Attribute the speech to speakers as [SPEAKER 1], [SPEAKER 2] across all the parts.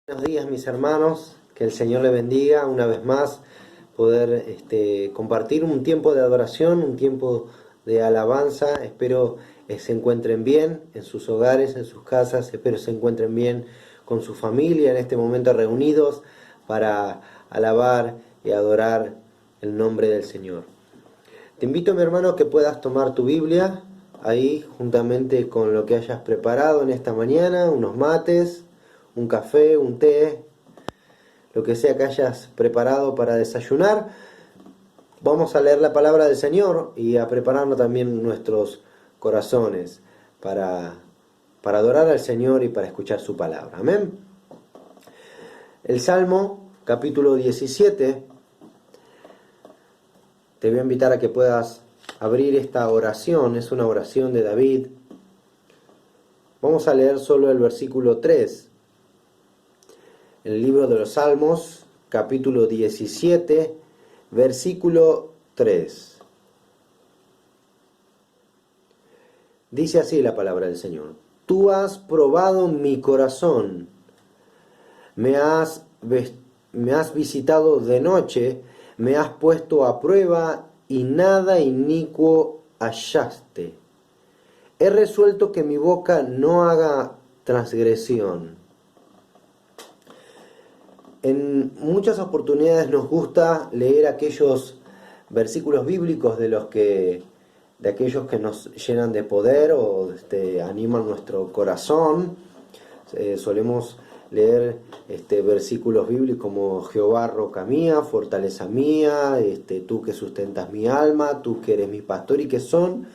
[SPEAKER 1] Buenos días, mis hermanos, que el Señor le bendiga una vez más, poder compartir un tiempo de adoración, un tiempo de alabanza. Espero se encuentren bien en sus hogares, en sus casas, espero se encuentren bien con su familia en este momento reunidos para alabar y adorar el nombre del Señor. Te invito, mi hermano, que puedas tomar tu Biblia ahí juntamente con lo que hayas preparado en esta mañana, unos mates, un café, un té, lo que sea que hayas preparado para desayunar. Vamos a leer la palabra del Señor y a prepararnos también nuestros corazones para, para adorar al Señor y para escuchar su palabra. Amén. El Salmo, capítulo 17. Te voy a invitar a que puedas abrir esta oración. Es una oración de David. Vamos a leer solo el versículo 3. El libro de los Salmos, capítulo 17, versículo 3. Dice así la palabra del Señor. Tú has probado mi corazón, me has visitado de noche, me has puesto a prueba y nada inicuo hallaste. He resuelto que mi boca no haga transgresión. En muchas oportunidades nos gusta leer aquellos versículos bíblicos de aquellos que nos llenan de poder o animan nuestro corazón. Solemos leer versículos bíblicos como Jehová, roca mía, fortaleza mía, tú que sustentas mi alma, tú que eres mi pastor, y que son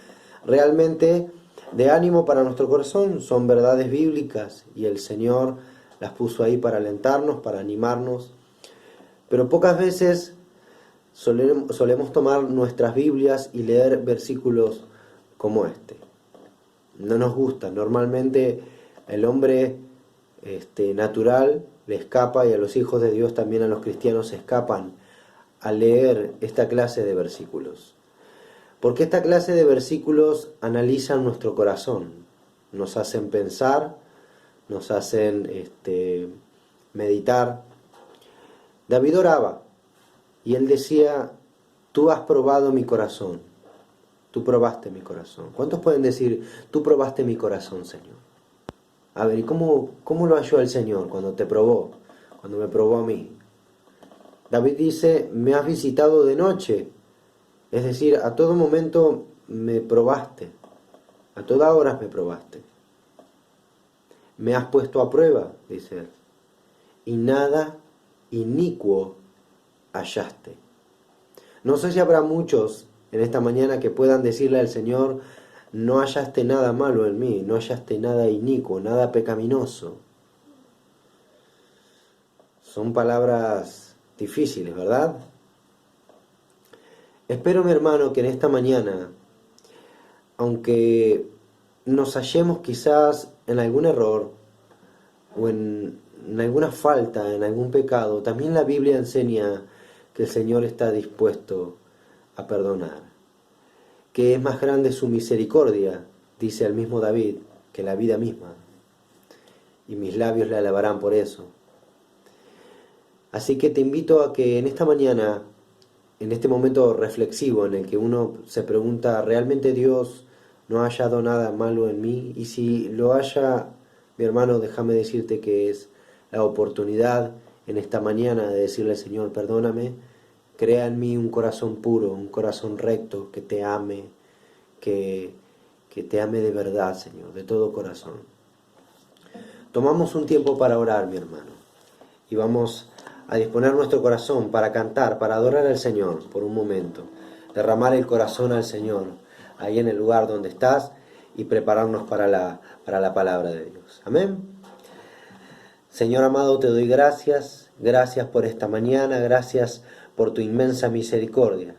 [SPEAKER 1] realmente de ánimo para nuestro corazón, son verdades bíblicas y el Señor las puso ahí para alentarnos, para animarnos. Pero pocas veces solemos tomar nuestras Biblias y leer versículos como este. No nos gusta. Normalmente el hombre natural le escapa, y a los hijos de Dios, también a los cristianos, se escapan a leer esta clase de versículos. Porque esta clase de versículos analizan nuestro corazón, nos hacen pensar, nos hacen meditar. David oraba y él decía: tú has probado mi corazón, tú probaste mi corazón. ¿Cuántos pueden decir: tú probaste mi corazón, Señor? A ver, ¿y cómo lo halló el Señor cuando te probó, cuando me probó a mí? David dice: me has visitado de noche, es decir, a todo momento me probaste, a toda hora me probaste. Me has puesto a prueba, dice él, y nada inicuo hallaste. No sé si habrá muchos en esta mañana que puedan decirle al Señor: no hallaste nada malo en mí, no hallaste nada inicuo, nada pecaminoso. Son palabras difíciles, ¿verdad? Espero, mi hermano, que en esta mañana, aunque nos hallemos quizás en algún error o en alguna falta, en algún pecado, también la Biblia enseña que el Señor está dispuesto a perdonar, que es más grande su misericordia, dice el mismo David, que la vida misma, y mis labios le alabarán por eso. Así que te invito a que en esta mañana, en este momento reflexivo en el que uno se pregunta: ¿realmente Dios no ha hallado nada malo en mí? Y si lo haya, mi hermano, déjame decirte que es la oportunidad en esta mañana de decirle: Señor, perdóname, crea en mí un corazón puro, un corazón recto, que te ame, que te ame de verdad, Señor, de todo corazón. Tomamos un tiempo para orar, mi hermano, y vamos a disponer nuestro corazón para cantar, para adorar al Señor por un momento, derramar el corazón al Señor ahí en el lugar donde estás y prepararnos para la palabra de Dios. Amén. Señor amado, te doy gracias, gracias por esta mañana, gracias por tu inmensa misericordia.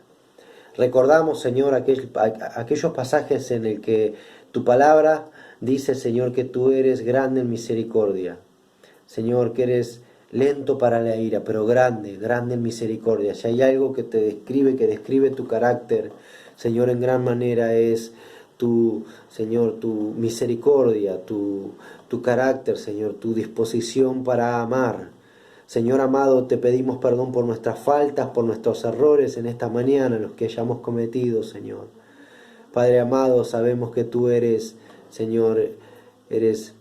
[SPEAKER 1] Recordamos, Señor, aquellos pasajes en el que tu palabra dice, Señor, que tú eres grande en misericordia. Señor, que eres lento para la ira, pero grande, grande en misericordia. Si hay algo que te describe, que describe tu carácter, Señor, en gran manera es tu, Señor, tu misericordia, tu tu carácter, Señor, tu disposición para amar. Señor amado, te pedimos perdón por nuestras faltas, por nuestros errores en esta mañana, los que hayamos cometido, Señor. Padre amado, sabemos que tú eres, Señor, eres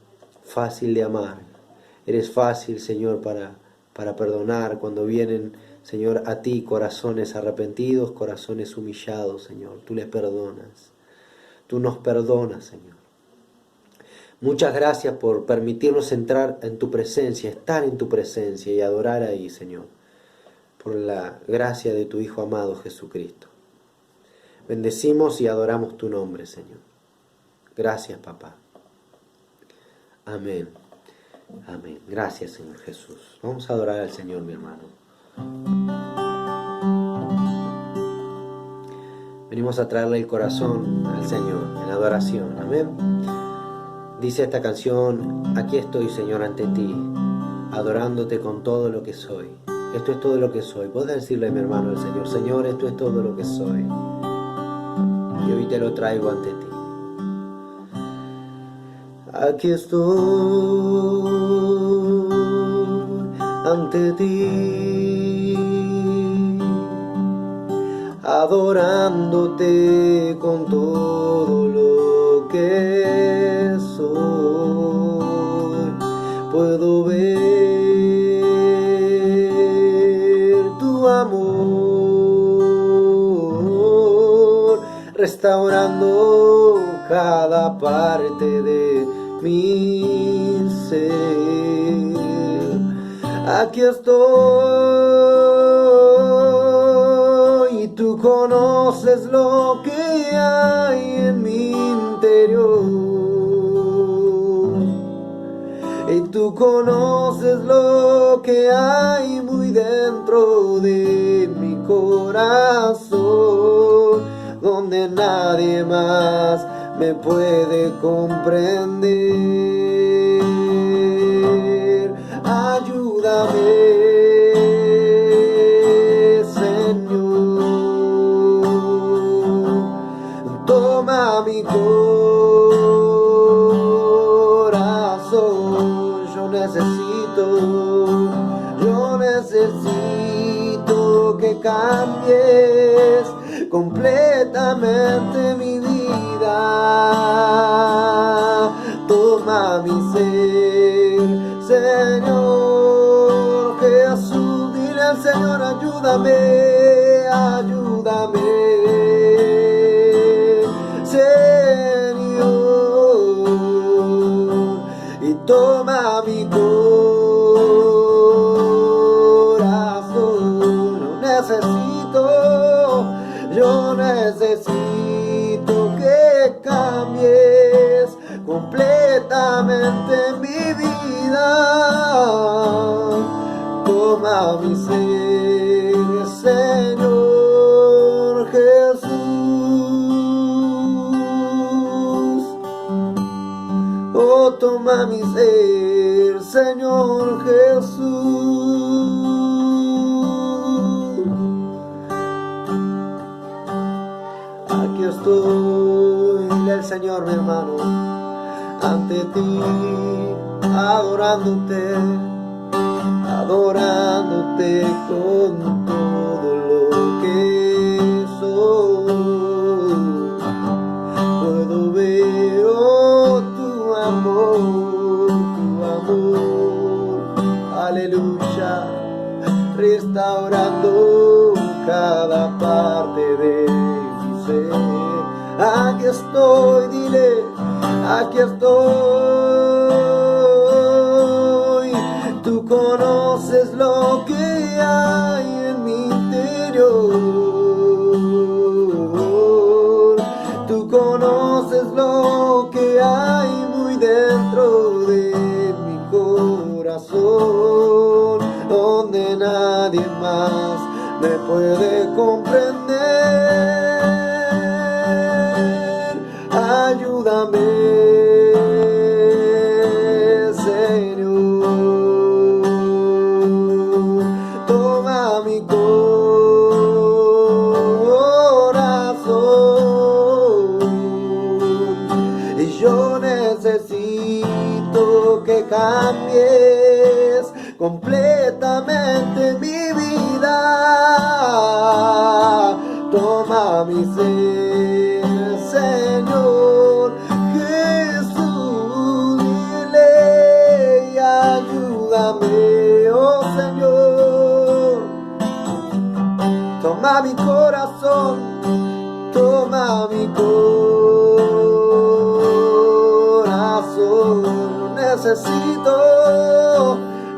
[SPEAKER 1] fácil de amar. Eres fácil, Señor, para perdonar cuando vienen, Señor, a ti corazones arrepentidos, corazones humillados, Señor. Tú les perdonas. Tú nos perdonas, Señor. Muchas gracias por permitirnos entrar en tu presencia, estar en tu presencia y adorar ahí, Señor, por la gracia de tu Hijo amado Jesucristo. Bendecimos y adoramos tu nombre, Señor. Gracias, papá. Amén. Amén. Gracias, Señor Jesús. Vamos a adorar al Señor, mi hermano. Venimos a traerle el corazón al Señor en adoración. Amén. Dice esta canción: aquí estoy, Señor, ante ti, adorándote con todo lo que soy. Esto es todo lo que soy. Puedes decirle a mi hermano al Señor: Señor, esto es todo lo que soy. Y hoy te lo traigo ante ti. Aquí estoy ante ti, adorándote con todo lo que soy. Puedo ver tu amor restaurando cada parte de mi ser. Aquí estoy, y tú conoces lo que hay en mi interior, y tú conoces lo que hay muy dentro de mi corazón, donde nadie más me puede comprender. Ayúdame, Señor, toma mi corazón. Yo necesito que cambies completamente mi vida. Toma mi ser, Señor Jesús. Dile al Señor: ayúdame, ayúdame, Señor, y toma mi corazón. Yo necesito que cambies completamente mi vida. Toma mi ser, Señor Jesús. Oh, toma mi ser, Señor Jesús. Aquí estoy, dile al Señor, mi hermano, ante ti, adorándote, adorándote con todo lo que soy. Puedo ver, oh, tu amor, aleluya, restaurando cada parte de mi ser. Aquí estoy, dile, aquí estoy. Tú conoces lo que hay en mi interior. Tú conoces lo que hay muy dentro de mi corazón, donde nadie más me puede comprender. Ayúdame, Señor, toma mi corazón, y yo necesito cambies completamente mi vida. Toma mi ser, Señor Jesús, dile y ayúdame, oh Señor. Toma mi corazón, toma mi corazón.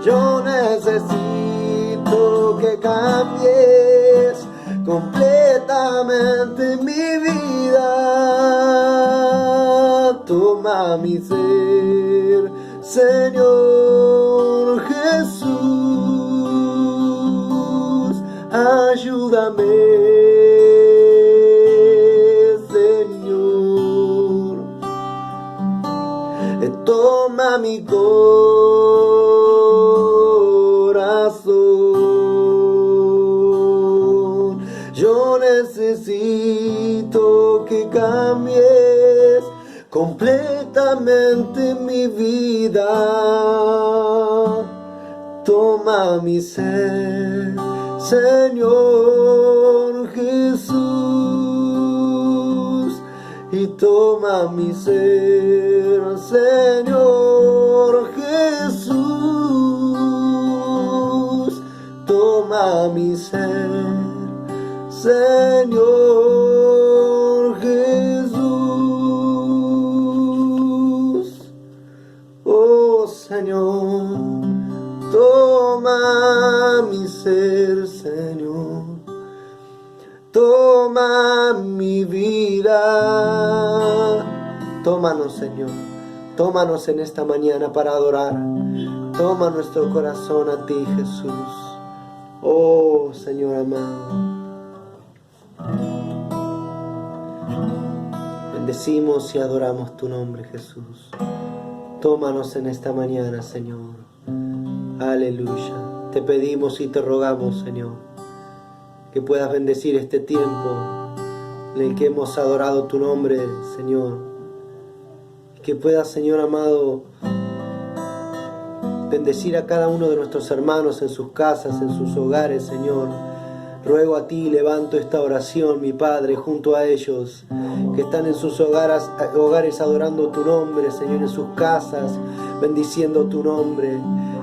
[SPEAKER 1] Yo necesito que cambies completamente mi vida. Toma mi ser, Señor Jesús, ayúdame, Señor. Toma mi corazón. Yo necesito que cambies completamente mi vida. Toma mi ser, Señor Jesús, y toma mi ser, Señor Jesús, toma mi ser, Señor Jesús. Oh Señor, toma mi ser, Señor. Toma mi vida. Tómanos, Señor. Tómanos en esta mañana para adorar. Toma nuestro corazón a ti, Jesús. Oh, Señor amado. Bendecimos y adoramos tu nombre, Jesús. Tómanos en esta mañana, Señor. Aleluya. Te pedimos y te rogamos, Señor, que puedas bendecir este tiempo en el que hemos adorado tu nombre, Señor. Que puedas, Señor amado, bendecir a cada uno de nuestros hermanos en sus casas, en sus hogares, Señor. Ruego a ti, levanto esta oración, mi Padre, junto a ellos que están en sus hogares adorando tu nombre, Señor, en sus casas, bendiciendo tu nombre.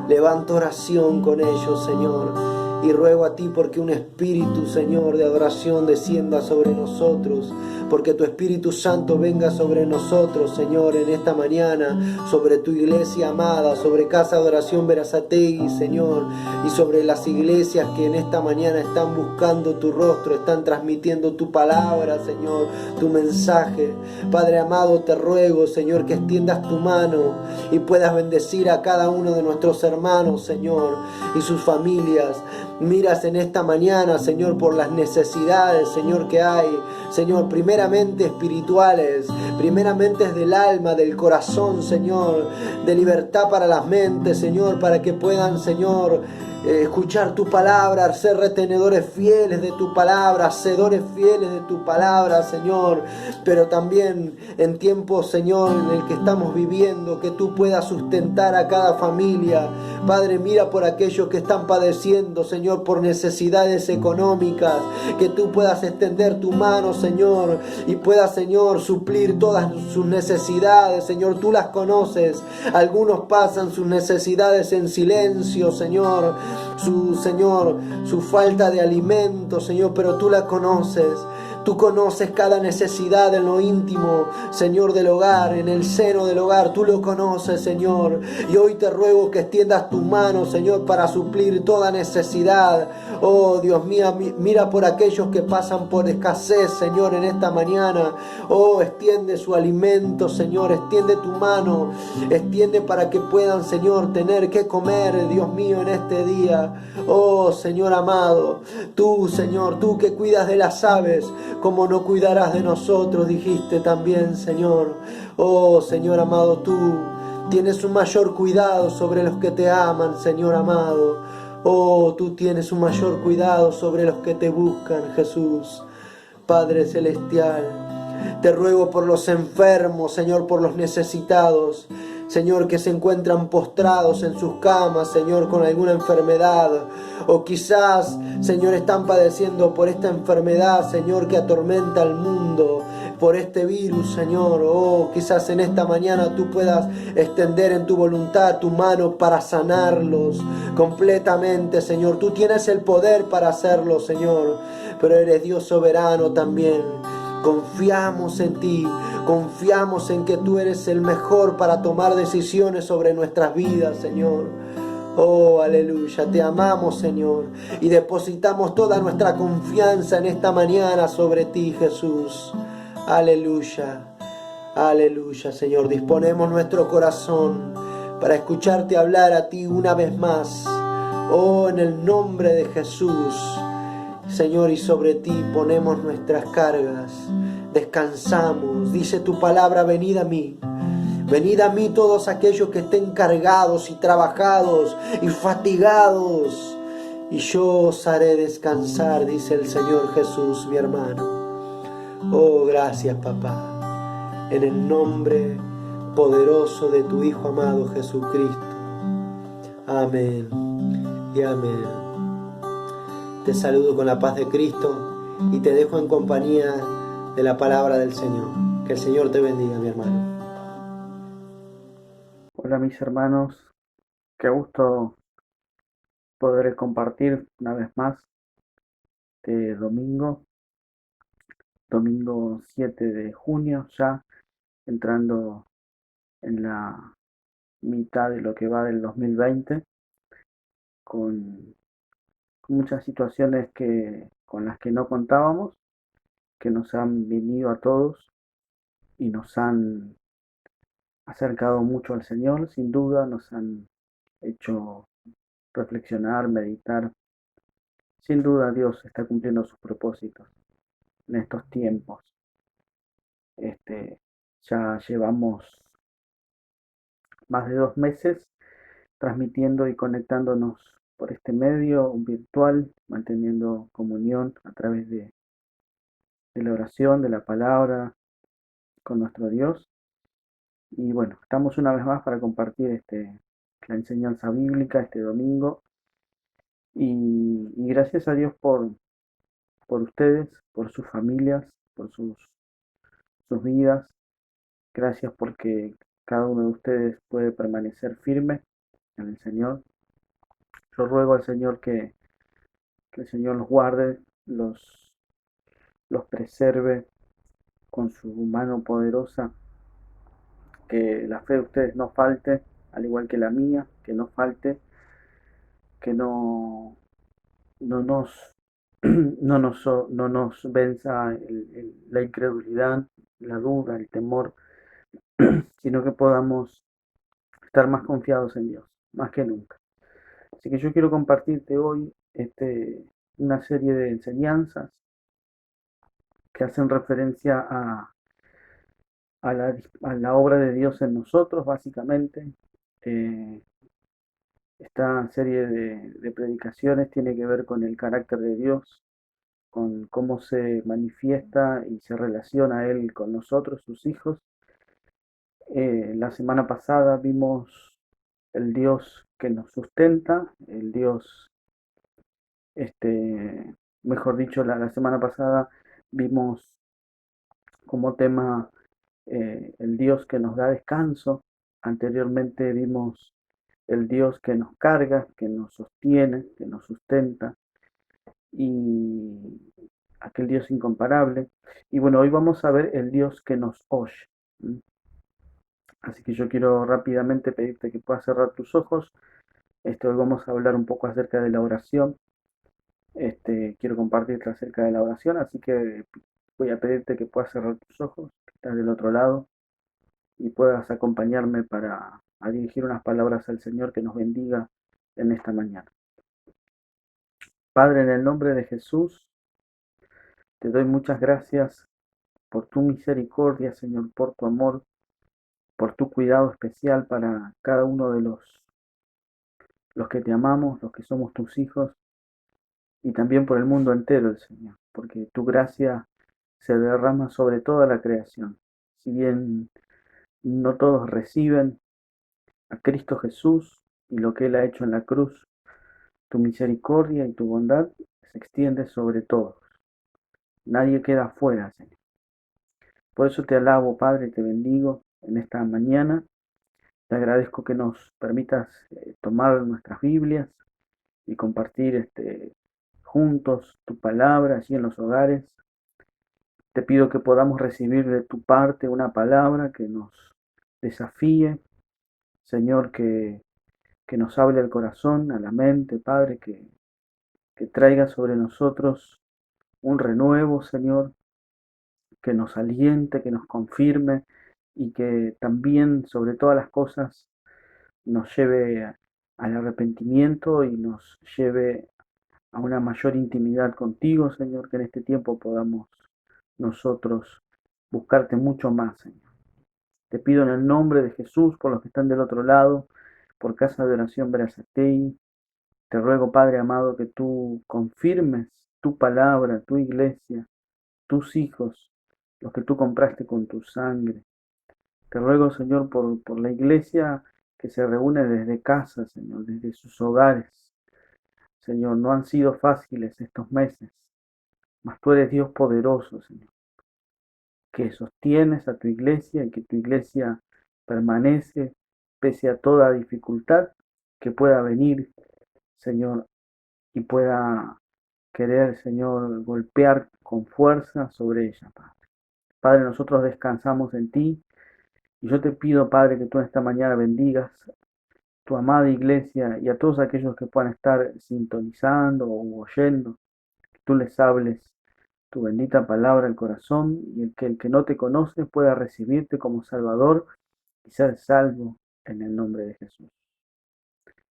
[SPEAKER 1] Levanto oración con ellos, Señor. Y ruego a ti porque un espíritu, Señor, de adoración descienda sobre nosotros, porque tu Espíritu Santo venga sobre nosotros, Señor, en esta mañana, sobre tu iglesia amada, sobre Casa de Adoración Berazategui, Señor, y sobre las iglesias que en esta mañana están buscando tu rostro, están transmitiendo tu palabra, Señor, tu mensaje. Padre amado, te ruego, Señor, que extiendas tu mano y puedas bendecir a cada uno de nuestros hermanos, Señor, y sus familias. Miras en esta mañana, Señor, por las necesidades, Señor, que hay, Señor, primeramente espirituales, primeramente del alma, del corazón, Señor, de libertad para las mentes, Señor, para que puedan, Señor, escuchar tu palabra, ser retenedores fieles de tu palabra, hacedores fieles de tu palabra, Señor. Pero también en tiempos, Señor, en el que estamos viviendo, que tú puedas sustentar a cada familia. Padre, mira por aquellos que están padeciendo, Señor, por necesidades económicas, que tú puedas extender tu mano, Señor, y puedas, Señor, suplir todas sus necesidades, Señor. Tú las conoces. Algunos pasan sus necesidades en silencio, Señor, su falta de alimento, Señor, pero tú la conoces. Tú conoces cada necesidad en lo íntimo, Señor, del hogar, en el seno del hogar. Tú lo conoces, Señor. Y hoy te ruego que extiendas tu mano, Señor, para suplir toda necesidad. Oh, Dios mío, mira por aquellos que pasan por escasez, Señor, en esta mañana. Oh, extiende su alimento, Señor. Extiende tu mano. Extiende para que puedan, Señor, tener que comer, Dios mío, en este día. Oh, Señor amado, tú, Señor, tú que cuidas de las aves, como no cuidarás de nosotros, dijiste también, Señor. Oh, Señor amado, tú tienes un mayor cuidado sobre los que te aman, Señor amado. Oh, tú tienes un mayor cuidado sobre los que te buscan, Jesús. Padre celestial, Te ruego por los enfermos, Señor, por los necesitados. Señor, que se encuentran postrados en sus camas, Señor, con alguna enfermedad. O quizás, Señor, están padeciendo por esta enfermedad, Señor, que atormenta al mundo. Por este virus, Señor. Oh, quizás en esta mañana tú puedas extender en tu voluntad tu mano para sanarlos completamente, Señor. Tú tienes el poder para hacerlo, Señor. Pero eres Dios soberano también. Confiamos en ti, confiamos en que tú eres el mejor para tomar decisiones sobre nuestras vidas, Señor. Oh, aleluya, te amamos, Señor, y depositamos toda nuestra confianza en esta mañana sobre ti, Jesús. Aleluya, aleluya, Señor. Disponemos nuestro corazón para escucharte hablar a ti una vez más. Oh, en el nombre de Jesús. Señor, y sobre ti ponemos nuestras cargas, descansamos. Dice tu palabra, venid a mí todos aquellos que estén cargados y trabajados y fatigados, y yo os haré descansar, dice el Señor Jesús, mi hermano. Oh, gracias, papá, en el nombre poderoso de tu Hijo amado Jesucristo. Amén y amén. Te saludo con la paz de Cristo y te dejo en compañía de la palabra del Señor. Que el Señor te bendiga, mi hermano.
[SPEAKER 2] Hola mis hermanos, qué gusto poder compartir una vez más este domingo 7 de junio, ya entrando en la mitad de lo que va del 2020, con, con muchas situaciones con las que no contábamos, que nos han venido a todos y nos han acercado mucho al Señor, sin duda, nos han hecho reflexionar, meditar. Sin duda Dios está cumpliendo sus propósitos en estos tiempos. Ya llevamos más de 2 meses transmitiendo y conectándonos por este medio virtual, manteniendo comunión a través de la oración, de la palabra con nuestro Dios. Y bueno, estamos una vez más para compartir la enseñanza bíblica este domingo. Y gracias a Dios por ustedes, por sus familias, por sus vidas. Gracias porque cada uno de ustedes puede permanecer firme en el Señor. Yo ruego al Señor que el Señor los guarde, los preserve con su mano poderosa, que la fe de ustedes no falte, al igual que la mía, que no falte, que no nos, no nos venza la incredulidad, la duda, el temor, sino que podamos estar más confiados en Dios, más que nunca. Así que yo quiero compartirte hoy una serie de enseñanzas que hacen referencia a la obra de Dios en nosotros, básicamente. Eh, Esta serie de predicaciones tiene que ver con el carácter de Dios, con cómo se manifiesta y se relaciona Él con nosotros, sus hijos. La semana pasada vimos el Dios que nos sustenta, el Dios, mejor dicho, la semana pasada vimos como tema el Dios que nos da descanso. Anteriormente vimos el Dios que nos carga, que nos sostiene, que nos sustenta, y aquel Dios incomparable. Y bueno, hoy vamos a ver el Dios que nos oye. Así que yo quiero rápidamente pedirte que puedas cerrar tus ojos. Hoy vamos a hablar un poco acerca de la oración. Quiero compartirte acerca de la oración, así que voy a pedirte que puedas cerrar tus ojos, que estás del otro lado, y puedas acompañarme para a dirigir unas palabras al Señor que nos bendiga en esta mañana. Padre, en el nombre de Jesús, te doy muchas gracias por tu misericordia, Señor, por tu amor, por tu cuidado especial para cada uno de los que te amamos, los que somos tus hijos, y también por el mundo entero, Señor, porque tu gracia se derrama sobre toda la creación. Si bien no todos reciben a Cristo Jesús y lo que Él ha hecho en la cruz, tu misericordia y tu bondad se extiende sobre todos. Nadie queda fuera, Señor. Por eso te alabo, Padre, te bendigo en esta mañana. Te agradezco que nos permitas tomar nuestras Biblias y compartir juntos tu palabra allí en los hogares. Te pido que podamos recibir de tu parte una palabra que nos desafíe, Señor, que nos hable al corazón, a la mente, Padre, que traiga sobre nosotros un renuevo, Señor, que nos aliente, que nos confirme y que también, sobre todas las cosas, nos lleve al arrepentimiento y nos lleve a una mayor intimidad contigo, Señor, que en este tiempo podamos nosotros buscarte mucho más, Señor. Te pido en el nombre de Jesús, por los que están del otro lado, por Casa de Oración Berazategui, te ruego, Padre amado, que tú confirmes tu palabra, tu iglesia, tus hijos, los que tú compraste con tu sangre. Te ruego, Señor, por la iglesia que se reúne desde casa, Señor, desde sus hogares. Señor, no han sido fáciles estos meses, mas tú eres Dios poderoso, Señor, que sostienes a tu iglesia y que tu iglesia permanece pese a toda dificultad que pueda venir, Señor, y pueda querer, Señor, golpear con fuerza sobre ella, Padre. Padre, nosotros descansamos en ti y yo te pido, Padre, que tú esta mañana bendigas tu amada iglesia y a todos aquellos que puedan estar sintonizando o oyendo, que tú les hables tu bendita palabra al corazón y el que no te conoce pueda recibirte como Salvador y ser salvo en el nombre de Jesús.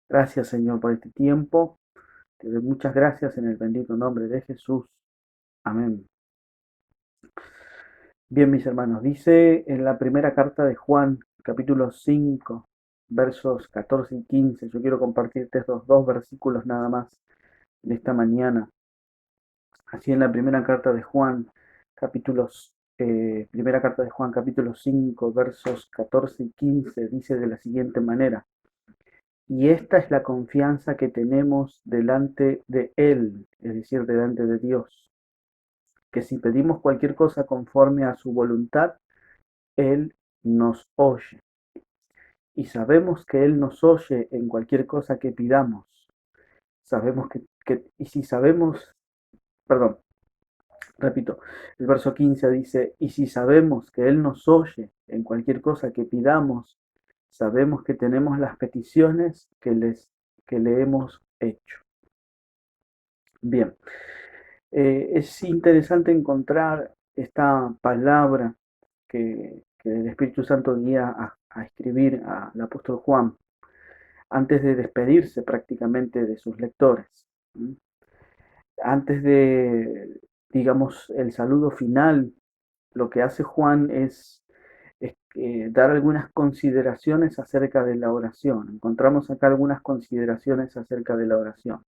[SPEAKER 2] Gracias, Señor, por este tiempo. Te doy muchas gracias en el bendito nombre de Jesús. Amén. Bien, mis hermanos, dice en la primera carta de Juan, capítulo 5, versos 14 y 15. Yo quiero compartirte estos dos versículos nada más de esta mañana. Así en la primera carta de Juan, primera carta de Juan, capítulo 5, versos 14 y 15, dice de la siguiente manera: y esta es la confianza que tenemos delante de Él, es decir, delante de Dios, que si pedimos cualquier cosa conforme a su voluntad, Él nos oye. Y sabemos que Él nos oye en cualquier cosa que pidamos. Sabemos y si sabemos, perdón, repito, el verso 15 dice, y si sabemos que Él nos oye en cualquier cosa que pidamos, sabemos que tenemos las peticiones que le hemos hecho. Bien, es interesante encontrar esta palabra que el Espíritu Santo guía a escribir al apóstol Juan antes de despedirse prácticamente de sus lectores. Antes de, digamos, el saludo final, lo que hace Juan es dar algunas consideraciones acerca de la oración. Encontramos acá algunas consideraciones acerca de la oración.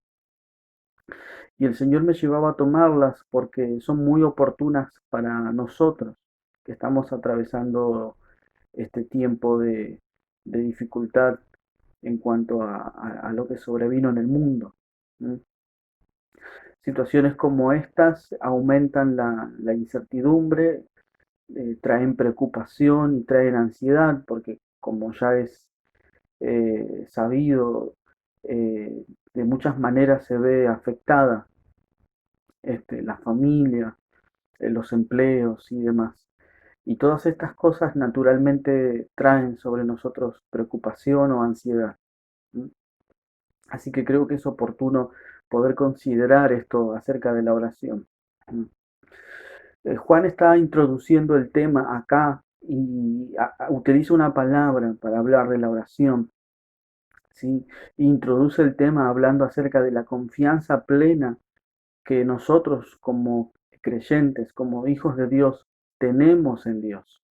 [SPEAKER 2] Y el Señor me llevaba a tomarlas porque son muy oportunas para nosotros que estamos atravesando este tiempo de dificultad en cuanto a lo que sobrevino en el mundo. Situaciones como estas aumentan la incertidumbre, traen preocupación y traen ansiedad, porque como ya es sabido, de muchas maneras se ve afectada la familia, los empleos y demás. Y todas estas cosas naturalmente traen sobre nosotros preocupación o ansiedad. Así que creo que es oportuno poder considerar esto acerca de la oración. Juan está introduciendo el tema acá y utiliza una palabra para hablar de la oración. ¿Sí? Introduce el tema hablando acerca de la confianza plena que nosotros como creyentes, como hijos de Dios, tenemos en Dios.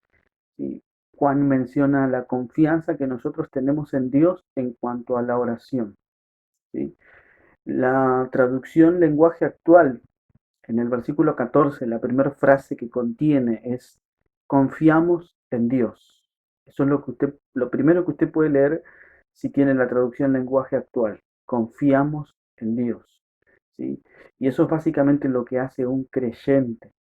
[SPEAKER 2] ¿Sí? Juan menciona la confianza que nosotros tenemos en Dios en cuanto a la oración. ¿Sí? La traducción lenguaje actual En el versículo 14, la primera frase que contiene es confiamos en Dios. Eso es lo primero que usted puede leer si tiene la traducción lenguaje actual. Confiamos en Dios. ¿Sí? Y eso es básicamente lo que hace un creyente,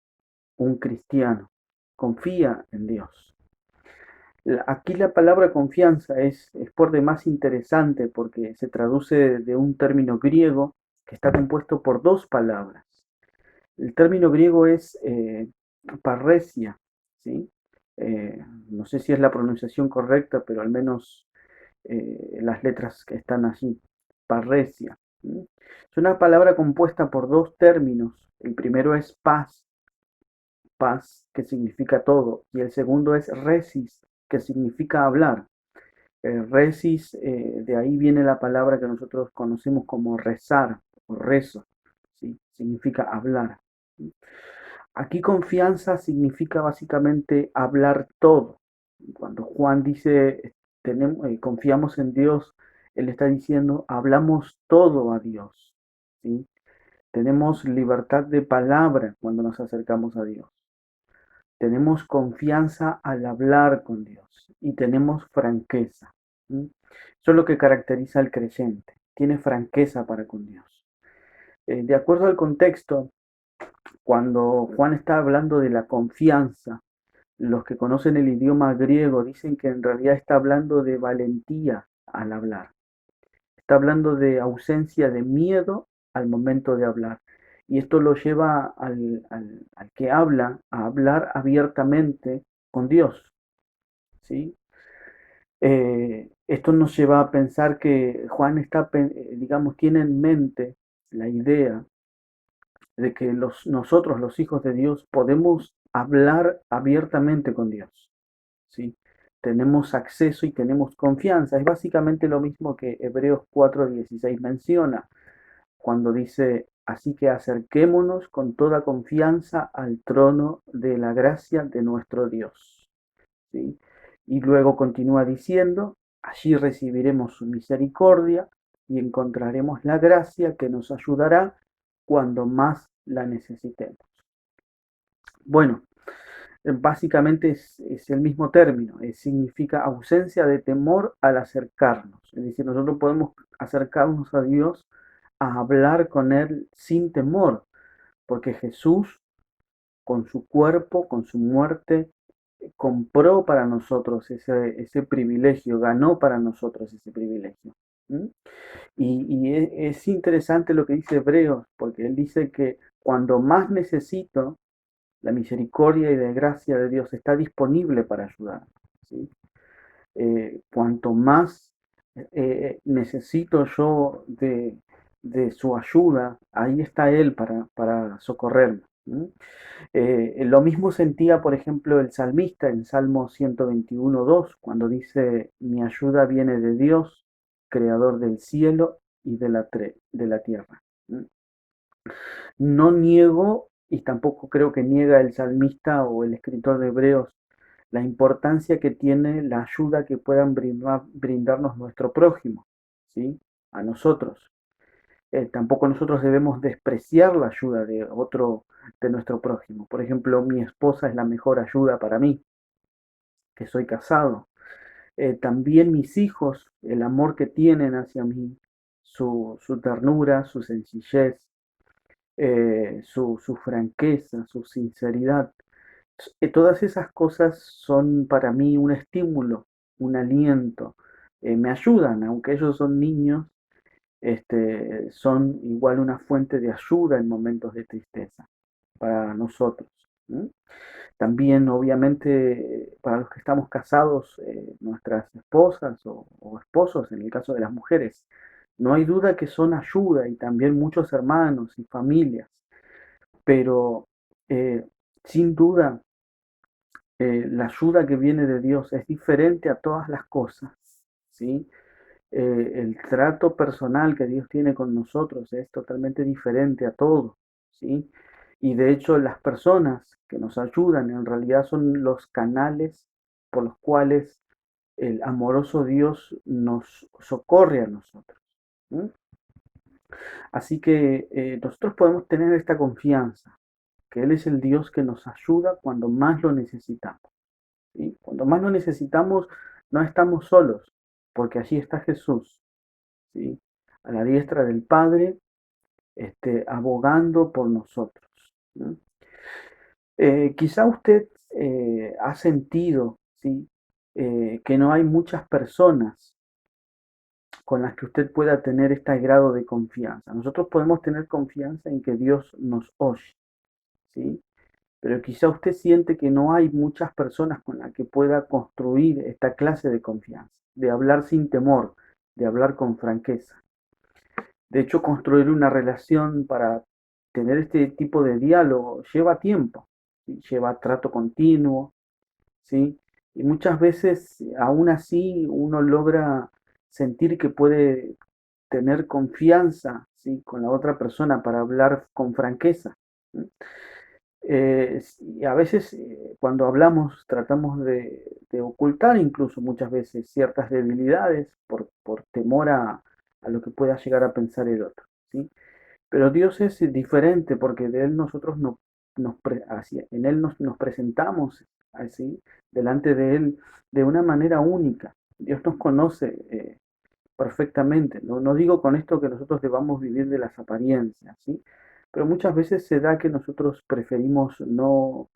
[SPEAKER 2] un cristiano. Confía en Dios. Aquí la palabra confianza es por demás interesante porque se traduce de un término griego que está compuesto por dos palabras. El término griego es parresia, ¿sí? No sé si es la pronunciación correcta, pero al menos las letras que están allí, parresia. ¿Sí? Es una palabra compuesta por dos términos. El primero es paz, paz, que significa todo, y el segundo es resis, que significa hablar. Resis, de ahí viene la palabra que nosotros conocemos como rezar o rezo, ¿sí? Significa hablar. ¿Sí? Aquí confianza significa básicamente hablar todo. Cuando Juan dice confiamos en Dios, él está diciendo hablamos todo a Dios. ¿Sí? Tenemos libertad de palabra cuando nos acercamos a Dios. Tenemos confianza al hablar con Dios y tenemos franqueza. ¿Sí? Eso es lo que caracteriza al creyente. Tiene franqueza para con Dios. De acuerdo al contexto, cuando Juan está hablando de la confianza, los que conocen el idioma griego dicen que en realidad está hablando de valentía al hablar. Está hablando de ausencia de miedo al momento de hablar. Y esto lo lleva al que habla a hablar abiertamente con Dios. ¿Sí? Esto nos lleva a pensar que Juan está, digamos, tiene en mente la idea de que nosotros, los hijos de Dios, podemos hablar abiertamente con Dios. ¿Sí? Tenemos acceso y tenemos confianza. Es básicamente lo mismo que Hebreos 4:16 menciona, cuando dice, así que acerquémonos con toda confianza al trono de la gracia de nuestro Dios. ¿Sí? Y luego continúa diciendo, allí recibiremos su misericordia y encontraremos la gracia que nos ayudará cuando más la necesitemos. Bueno, básicamente es el mismo término, significa ausencia de temor al acercarnos. Es decir, nosotros podemos acercarnos a Dios a hablar con Él sin temor, porque Jesús, con su cuerpo, con su muerte, compró para nosotros ese privilegio, ganó para nosotros ese privilegio. ¿Mm? Y es interesante lo que dice Hebreos, porque él dice que cuando más necesito, la misericordia y la gracia de Dios está disponible para ayudar. ¿Sí? Cuanto más necesito yo de su ayuda, ahí está Él para socorrerme. ¿Sí? Lo mismo sentía, por ejemplo, el salmista en Salmo 121:2, cuando dice, mi ayuda viene de Dios, creador del cielo y de la tierra. ¿Sí? No niego, y tampoco creo que niega el salmista o el escritor de Hebreos, la importancia que tiene la ayuda que puedan brindarnos nuestro prójimo, ¿sí? A nosotros. Tampoco nosotros debemos despreciar la ayuda de nuestro prójimo. Por ejemplo, mi esposa es la mejor ayuda para mí, que soy casado. También mis hijos, el amor que tienen hacia mí, su ternura, su sencillez, su franqueza, su sinceridad. Todas esas cosas son para mí un estímulo, un aliento. Me ayudan, aunque ellos son niños, son igual una fuente de ayuda en momentos de tristeza para nosotros. ¿Sí? También, obviamente, para los que estamos casados, nuestras esposas o esposos, en el caso de las mujeres, no hay duda que son ayuda y también muchos hermanos y familias, pero eh, sin duda la ayuda que viene de Dios es diferente a todas las cosas, ¿sí? El trato personal que Dios tiene con nosotros es totalmente diferente a todo, ¿sí? Y de hecho las personas que nos ayudan en realidad son los canales por los cuales el amoroso Dios nos socorre a nosotros. ¿Sí? Así que nosotros podemos tener esta confianza, que Él es el Dios que nos ayuda cuando más lo necesitamos. ¿Sí? Cuando más lo necesitamos, no estamos solos, porque allí está Jesús, ¿sí? A la diestra del Padre, abogando por nosotros, ¿no? Quizá usted ha sentido, ¿sí? Que no hay muchas personas con las que usted pueda tener este grado de confianza. Nosotros podemos tener confianza en que Dios nos oye, ¿sí? Pero quizá usted siente que no hay muchas personas con las que pueda construir esta clase de confianza, de hablar sin temor, de hablar con franqueza. De hecho, construir una relación para tener este tipo de diálogo lleva tiempo, ¿sí? Lleva trato continuo, ¿sí? Y muchas veces, aún así, uno logra sentir que puede tener confianza, ¿sí? Con la otra persona para hablar con franqueza. ¿Sí? Y a veces cuando hablamos tratamos de ocultar incluso muchas veces ciertas debilidades por temor a lo que pueda llegar a pensar el otro, ¿sí? Pero Dios es diferente porque de Él nosotros en Él nos presentamos así, delante de Él de una manera única. Dios nos conoce perfectamente. No, no digo con esto que nosotros debamos vivir de las apariencias, ¿sí? Pero muchas veces se da que nosotros preferimos no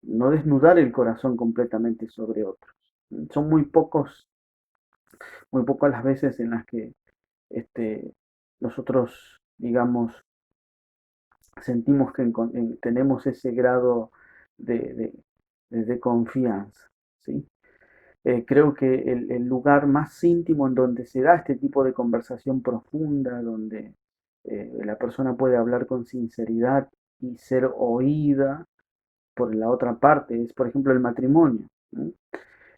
[SPEAKER 2] desnudar el corazón completamente sobre otros. Son muy pocas las veces en las que nosotros, digamos, sentimos que tenemos ese grado de, de confianza, ¿sí? Creo que el lugar más íntimo en donde se da este tipo de conversación profunda, donde la persona puede hablar con sinceridad y ser oída por la otra parte, es por ejemplo el matrimonio, ¿no?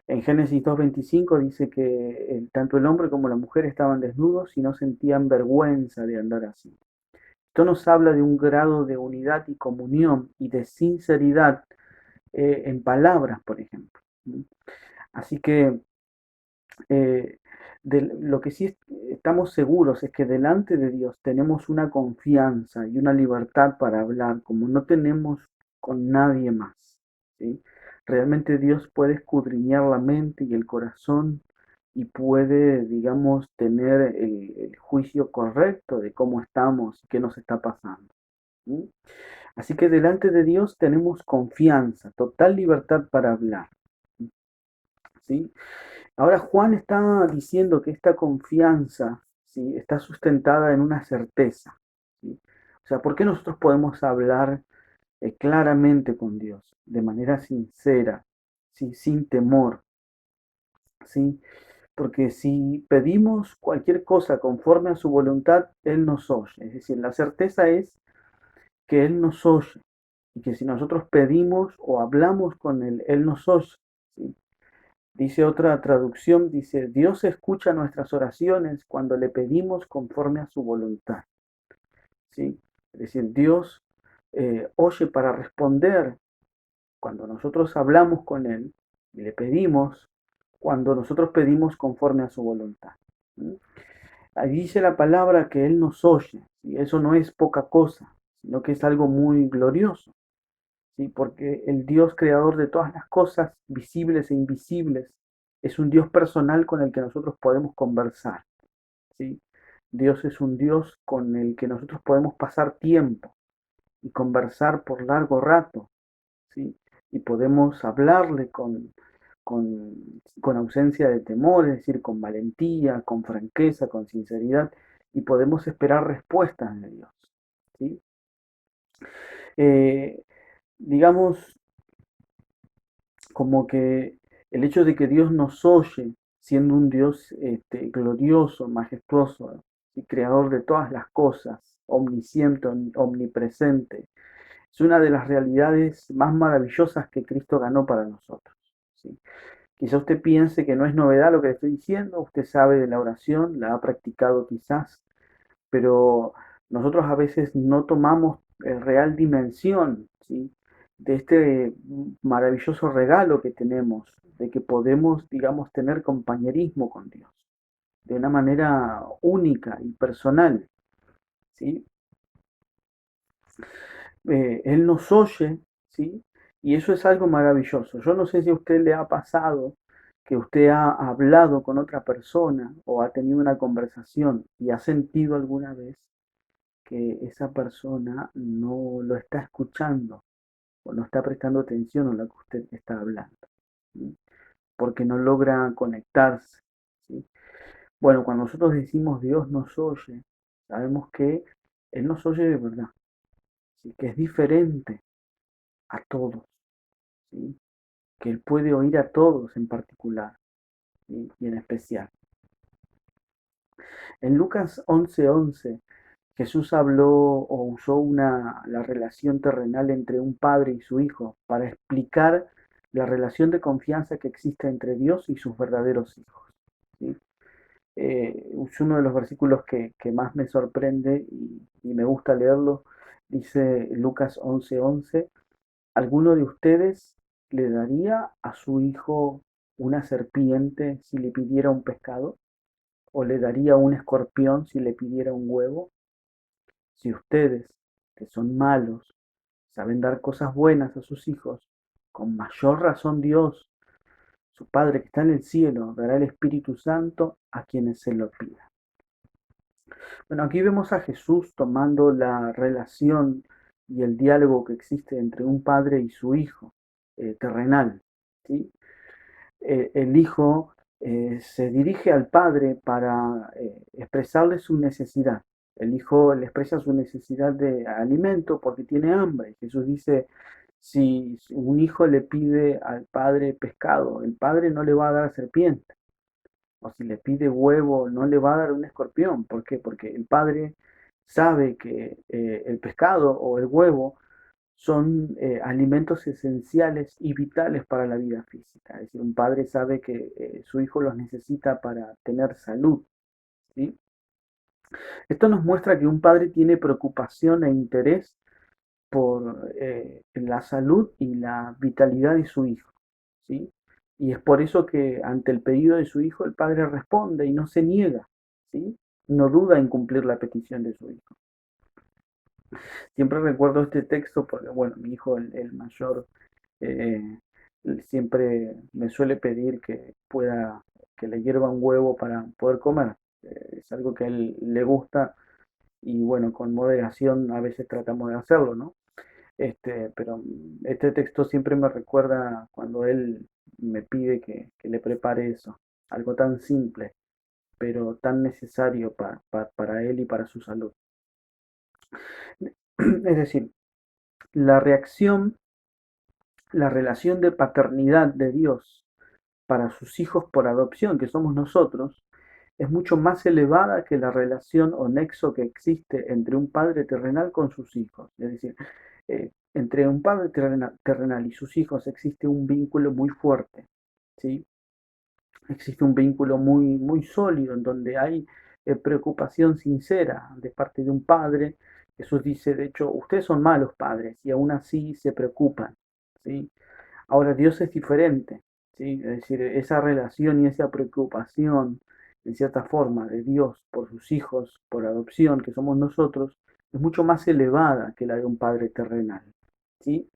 [SPEAKER 2] En Génesis 2:25 dice que tanto el hombre como la mujer estaban desnudos y no sentían vergüenza de andar así. Esto nos habla de un grado de unidad y comunión y de sinceridad en palabras, por ejemplo. Así que eh, lo que sí estamos seguros es que delante de Dios tenemos una confianza y una libertad para hablar como no tenemos con nadie más, ¿sí? Realmente Dios puede escudriñar la mente y el corazón y puede, digamos, tener el juicio correcto de cómo estamos y qué nos está pasando. ¿Sí? Así que delante de Dios tenemos confianza, total libertad para hablar, ¿sí? Ahora Juan está diciendo que esta confianza, ¿sí? Está sustentada en una certeza, ¿sí? O sea, ¿por qué nosotros podemos hablar claramente con Dios, de manera sincera, ¿sí? Sin temor, ¿sí? Porque si pedimos cualquier cosa conforme a su voluntad, Él nos oye. Es decir, la certeza es que Él nos oye y que si nosotros pedimos o hablamos con Él, Él nos oye, ¿sí? Dice otra traducción, dice, Dios escucha nuestras oraciones cuando le pedimos conforme a su voluntad, ¿sí? Es decir, Dios oye para responder cuando nosotros hablamos con Él y le pedimos cuando nosotros pedimos conforme a su voluntad. ¿Sí? Ahí dice la palabra que Él nos oye, y eso no es poca cosa, sino que es algo muy glorioso, ¿sí? Porque el Dios creador de todas las cosas, visibles e invisibles, es un Dios personal con el que nosotros podemos conversar, ¿sí? Dios es un Dios con el que nosotros podemos pasar tiempo y conversar por largo rato, ¿sí? Y podemos hablarle con ausencia de temor, es decir, con valentía, con franqueza, con sinceridad, y podemos esperar respuestas de Dios, ¿sí? Eh, digamos, como que el hecho de que Dios nos oye, siendo un Dios glorioso, majestuoso y creador de todas las cosas, omnisciente, omnipresente, es una de las realidades más maravillosas que Cristo ganó para nosotros, ¿sí? Quizá usted piense que no es novedad lo que le estoy diciendo, usted sabe de la oración, la ha practicado quizás, pero nosotros a veces no tomamos real dimensión, ¿sí? De este maravilloso regalo que tenemos, de que podemos, digamos, tener compañerismo con Dios de una manera única y personal. ¿sí? Él nos oye, ¿sí? Y eso es algo maravilloso. Yo no sé si a usted le ha pasado que usted ha hablado con otra persona o ha tenido una conversación y ha sentido alguna vez que esa persona no lo está escuchando o no está prestando atención a lo que usted está hablando, ¿sí? Porque no logra conectarse, ¿sí? Bueno, cuando nosotros decimos Dios nos oye, sabemos que Él nos oye de verdad, ¿sí? Que es diferente a todos, ¿sí? Que Él puede oír a todos en particular, ¿sí? Y en especial. En Lucas 11:11, Jesús habló o usó la relación terrenal entre un padre y su hijo para explicar la relación de confianza que existe entre Dios y sus verdaderos hijos, ¿sí? Es uno de los versículos que más me sorprende y me gusta leerlo. Dice Lucas 11:11, ¿alguno de ustedes le daría a su hijo una serpiente si le pidiera un pescado? ¿O le daría un escorpión si le pidiera un huevo? Si ustedes, que son malos, saben dar cosas buenas a sus hijos, con mayor razón Dios, su Padre que está en el cielo, dará el Espíritu Santo a quienes se lo pidan. Bueno, aquí vemos a Jesús tomando la relación y el diálogo que existe entre un padre y su hijo terrenal, ¿sí? El hijo se dirige al padre para expresarle su necesidad. El hijo le expresa su necesidad de alimento porque tiene hambre. Jesús dice, si un hijo le pide al padre pescado, el padre no le va a dar serpiente. O si le pide huevo, no le va a dar un escorpión. ¿Por qué? Porque el padre sabe que el pescado o el huevo son alimentos esenciales y vitales para la vida física. Es decir, un padre sabe que su hijo los necesita para tener salud, ¿sí? Esto nos muestra que un padre tiene preocupación e interés por la salud y la vitalidad de su hijo, ¿sí? Y es por eso que ante el pedido de su hijo el padre responde y no se niega, ¿sí? No duda en cumplir la petición de su hijo. Siempre recuerdo este texto porque, bueno, mi hijo, el mayor, eh, siempre me suele pedir que le hierva un huevo para poder comer. Es algo que a él le gusta y bueno, con moderación a veces tratamos de hacerlo, ¿no? Pero este texto siempre me recuerda cuando él me pide que le prepare eso, algo tan simple, pero tan necesario para él y para su salud. Es decir, la reacción, la relación de paternidad de Dios para sus hijos por adopción, que somos nosotros, es mucho más elevada que la relación o nexo que existe entre un padre terrenal con sus hijos. Es decir, entre un padre terrenal y sus hijos existe un vínculo muy fuerte, ¿sí? Existe un vínculo muy, muy sólido en donde hay preocupación sincera de parte de un padre. Jesús dice, de hecho, ustedes son malos padres y aún así se preocupan, ¿sí? Ahora, Dios es diferente, ¿sí? Es decir, esa relación y esa preocupación, en cierta forma, de Dios por sus hijos, por adopción, que somos nosotros, es mucho más elevada que la de un padre terrenal, ¿sí?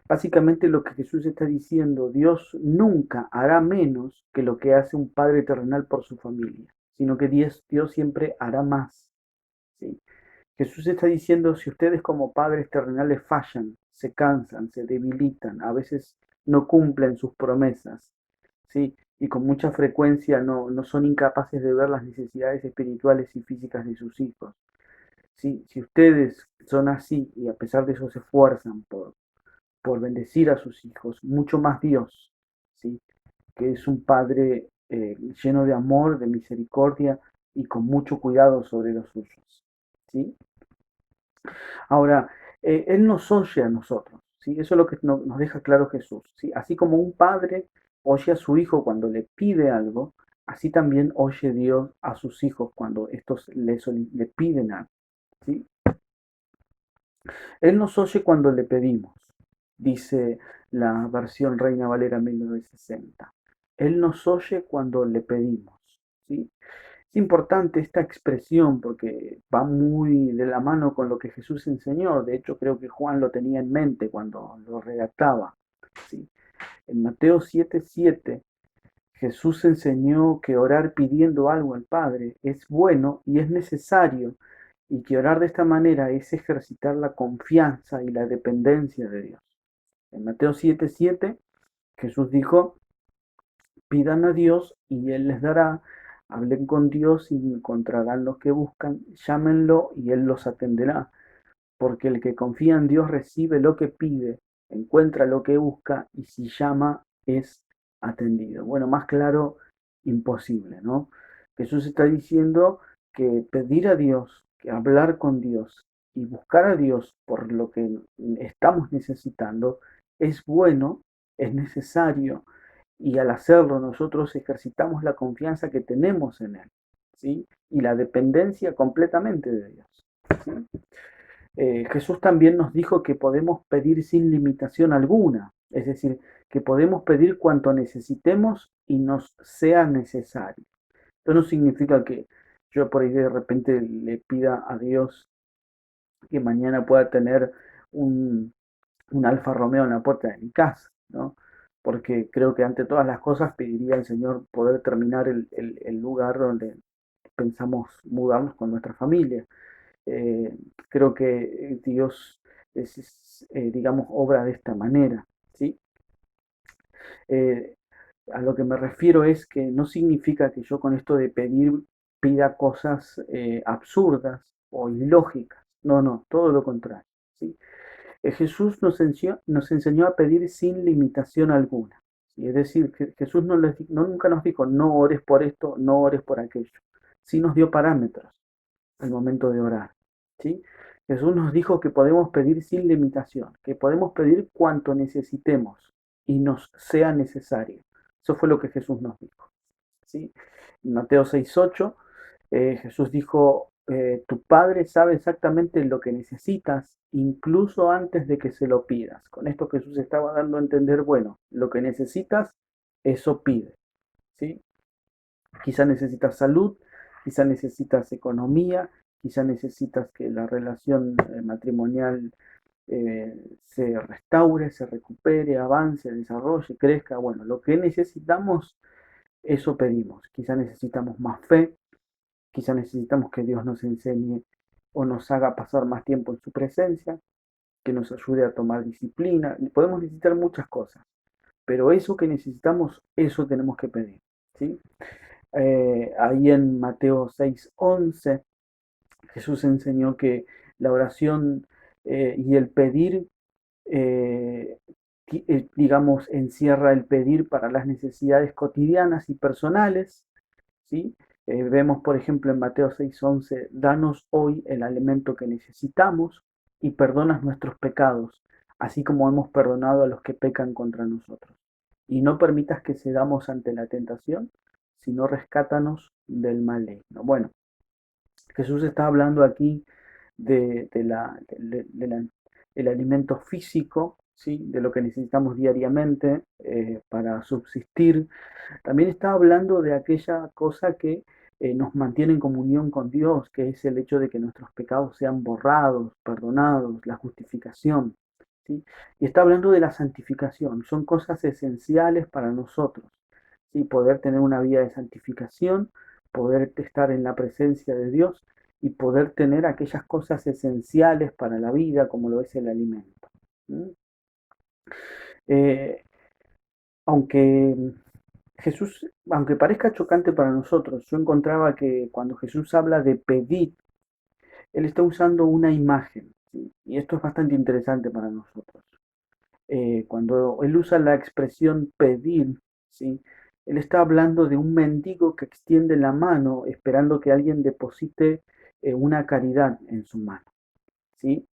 [SPEAKER 2] Básicamente lo que Jesús está diciendo, Dios nunca hará menos que lo que hace un padre terrenal por su familia, sino que Dios siempre hará más, ¿sí? Jesús está diciendo, si ustedes como padres terrenales fallan, se cansan, se debilitan, a veces no cumplen sus promesas, ¿sí? Y con mucha frecuencia no son incapaces de ver las necesidades espirituales y físicas de sus hijos, ¿sí? Si ustedes son así y a pesar de eso se esfuerzan por bendecir a sus hijos, mucho más Dios, ¿sí? Que es un Padre lleno de amor, de misericordia y con mucho cuidado sobre los suyos, ¿sí? Ahora, Él nos oye a nosotros, ¿sí? Eso es lo que nos deja claro Jesús, ¿sí? Así como un padre oye a su hijo cuando le pide algo, así también oye Dios a sus hijos cuando estos le piden algo, ¿sí? Él nos oye cuando le pedimos, dice la versión Reina Valera 1960. Él nos oye cuando le pedimos, ¿sí? Es importante esta expresión porque va muy de la mano con lo que Jesús enseñó. De hecho, creo que Juan lo tenía en mente cuando lo redactaba. ¿Sí? En Mateo 7:7, Jesús enseñó que orar pidiendo algo al Padre es bueno y es necesario, y que orar de esta manera es ejercitar la confianza y la dependencia de Dios. En Mateo 7:7, Jesús dijo: pidan a Dios y Él les dará, hablen con Dios y encontrarán lo que buscan, llámenlo y Él los atenderá, porque el que confía en Dios recibe lo que pide, encuentra lo que busca y si llama es atendido. Bueno, más claro, imposible, ¿no? Jesús está diciendo que pedir a Dios, que hablar con Dios y buscar a Dios por lo que estamos necesitando es bueno, es necesario, y al hacerlo nosotros ejercitamos la confianza que tenemos en Él, ¿sí? Y la dependencia completamente de Dios, ¿sí? Jesús también nos dijo que podemos pedir sin limitación alguna, es decir, que podemos pedir cuanto necesitemos y nos sea necesario. Esto no significa que yo por ahí de repente le pida a Dios que mañana pueda tener un, un Alfa Romeo en la puerta de mi casa, ¿no? Porque creo que ante todas las cosas pediría al Señor poder terminar el lugar donde pensamos mudarnos con nuestra familia. Eh, Creo que Dios digamos, obra de esta manera, ¿sí? Eh, a lo que me refiero es que no significa que yo con esto de pedir pida cosas absurdas o ilógicas. No, no, todo lo contrario, ¿sí? Jesús nos enseñó a pedir sin limitación alguna, ¿sí? Es decir, que Jesús nunca nos dijo no ores por esto, no ores por aquello. Sí nos dio parámetros al momento de orar, ¿sí? Jesús nos dijo que podemos pedir sin limitación, que podemos pedir cuanto necesitemos y nos sea necesario. Eso fue lo que Jesús nos dijo, ¿sí? En Mateo 6:8, Jesús dijo, tu Padre sabe exactamente lo que necesitas, incluso antes de que se lo pidas. Con esto Jesús estaba dando a entender, bueno, lo que necesitas, eso pide, ¿sí? Quizá necesitas salud, quizá necesitas economía, quizá necesitas que la relación matrimonial se restaure, se recupere, avance, desarrolle, crezca. Bueno, lo que necesitamos, eso pedimos. Quizá necesitamos más fe, quizá necesitamos que Dios nos enseñe o nos haga pasar más tiempo en su presencia, que nos ayude a tomar disciplina. Podemos necesitar muchas cosas, pero eso que necesitamos, eso tenemos que pedir, ¿sí? Ahí en Mateo 6:11, Jesús enseñó que la oración y el pedir, eh, digamos, encierra el pedir para las necesidades cotidianas y personales, ¿sí? Vemos, por ejemplo, en Mateo 6:11, danos hoy el alimento que necesitamos y perdonas nuestros pecados, así como hemos perdonado a los que pecan contra nosotros. Y no permitas que cedamos ante la tentación, sino rescátanos del maligno. Bueno, Jesús está hablando aquí del alimento físico, ¿sí? De lo que necesitamos diariamente para subsistir. También está hablando de aquella cosa que nos mantiene en comunión con Dios, que es el hecho de que nuestros pecados sean borrados, perdonados, la justificación, ¿sí? Y está hablando de la santificación, son cosas esenciales para nosotros, ¿sí? Poder tener una vida de santificación, poder estar en la presencia de Dios y poder tener aquellas cosas esenciales para la vida, como lo es el alimento. ¿Mm? Eh, aunque Jesús, aunque parezca chocante para nosotros, yo encontraba que cuando Jesús habla de pedir, Él está usando una imagen, ¿sí? Y esto es bastante interesante para nosotros. Cuando Él usa la expresión pedir, ¿sí? Él está hablando de un mendigo que extiende la mano esperando que alguien deposite una caridad en su mano, ¿sí?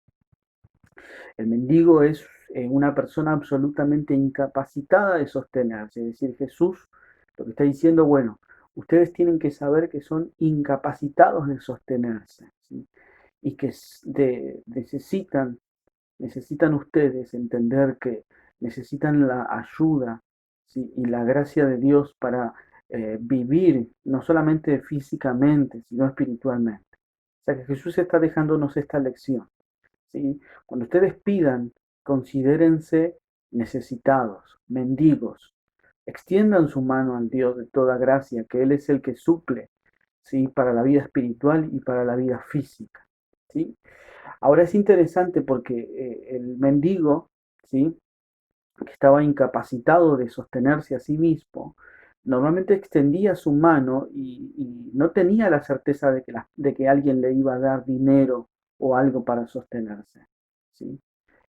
[SPEAKER 2] El mendigo es una persona absolutamente incapacitada de sostenerse. Es decir, Jesús lo que está diciendo, bueno, ustedes tienen que saber que son incapacitados de sostenerse, ¿sí? Y que necesitan ustedes entender que necesitan la ayuda, ¿sí? Y la gracia de Dios para vivir, no solamente físicamente, sino espiritualmente. O sea que Jesús está dejándonos esta lección, ¿sí? Cuando ustedes pidan, considérense necesitados, mendigos, extiendan su mano al Dios de toda gracia, que Él es el que suple, ¿sí? Para la vida espiritual y para la vida física, ¿sí? Ahora es interesante porque el mendigo, ¿sí? Que estaba incapacitado de sostenerse a sí mismo, normalmente extendía su mano y no tenía la certeza de que alguien le iba a dar dinero o algo para sostenerse, ¿sí?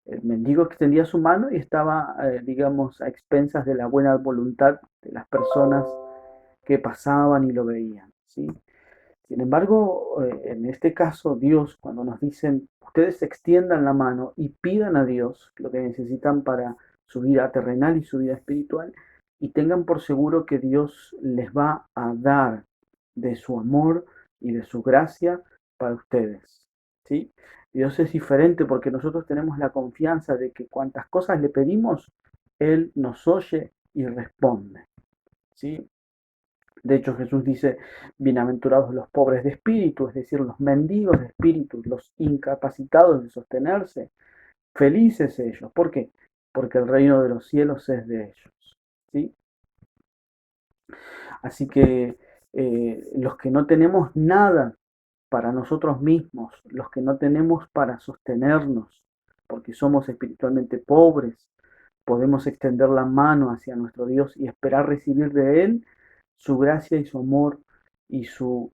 [SPEAKER 2] El mendigo extendía su mano y estaba, digamos, a expensas de la buena voluntad de las personas que pasaban y lo veían, ¿sí? Sin embargo, en este caso, Dios, cuando nos dicen, ustedes extiendan la mano y pidan a Dios lo que necesitan para su vida terrenal y su vida espiritual, y tengan por seguro que Dios les va a dar de su amor y de su gracia para ustedes, ¿sí? Dios es diferente porque nosotros tenemos la confianza de que cuantas cosas le pedimos, Él nos oye y responde, ¿sí? De hecho, Jesús dice, bienaventurados los pobres de espíritu, es decir, los mendigos de espíritu, los incapacitados de sostenerse, felices ellos. ¿Por qué? Porque el reino de los cielos es de ellos, ¿sí? Así que los que no tenemos nada para nosotros mismos, los que no tenemos para sostenernos, porque somos espiritualmente pobres, podemos extender la mano hacia nuestro Dios y esperar recibir de Él su gracia y su amor y su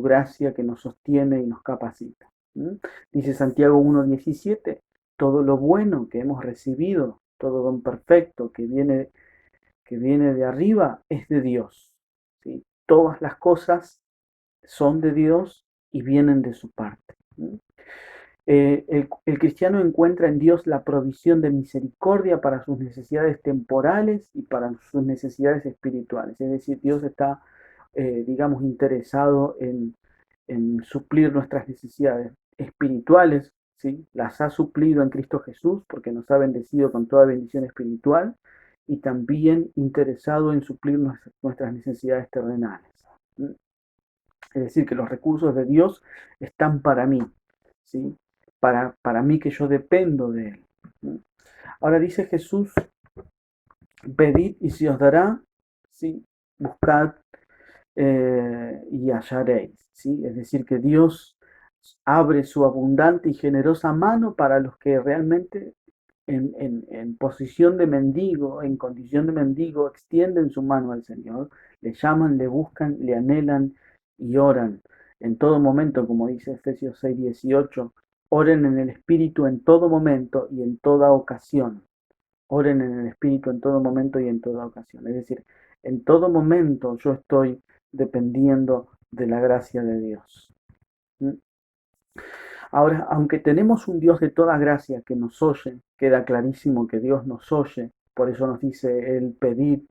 [SPEAKER 2] gracia que nos sostiene y nos capacita. ¿Mm? Dice Santiago 1:17, todo lo bueno que hemos recibido, todo don perfecto que viene de arriba es de Dios, ¿sí? Todas las cosas son de Dios y vienen de su parte. ¿Mm? El cristiano encuentra en Dios la provisión de misericordia para sus necesidades temporales y para sus necesidades espirituales. Es decir, Dios está, digamos, interesado en suplir nuestras necesidades espirituales, ¿sí? Las ha suplido en Cristo Jesús porque nos ha bendecido con toda bendición espiritual y también interesado en suplir nuestras necesidades terrenales. ¿Mm? Es decir, que los recursos de Dios están para mí, ¿sí? Para mí que yo dependo de Él. ¿Sí? Ahora dice Jesús, pedid y se os dará, ¿sí? Buscad y hallaréis, ¿sí? Es decir, que Dios abre su abundante y generosa mano para los que realmente en posición de mendigo, en condición de mendigo, extienden su mano al Señor, le llaman, le buscan, le anhelan y oran en todo momento, como dice Efesios 6:18, oren en el Espíritu en todo momento y en toda ocasión. Oren en el Espíritu en todo momento y en toda ocasión. Es decir, en todo momento yo estoy dependiendo de la gracia de Dios. ¿Mm? Ahora, aunque tenemos un Dios de toda gracia que nos oye, queda clarísimo que Dios nos oye, por eso nos dice el pedir,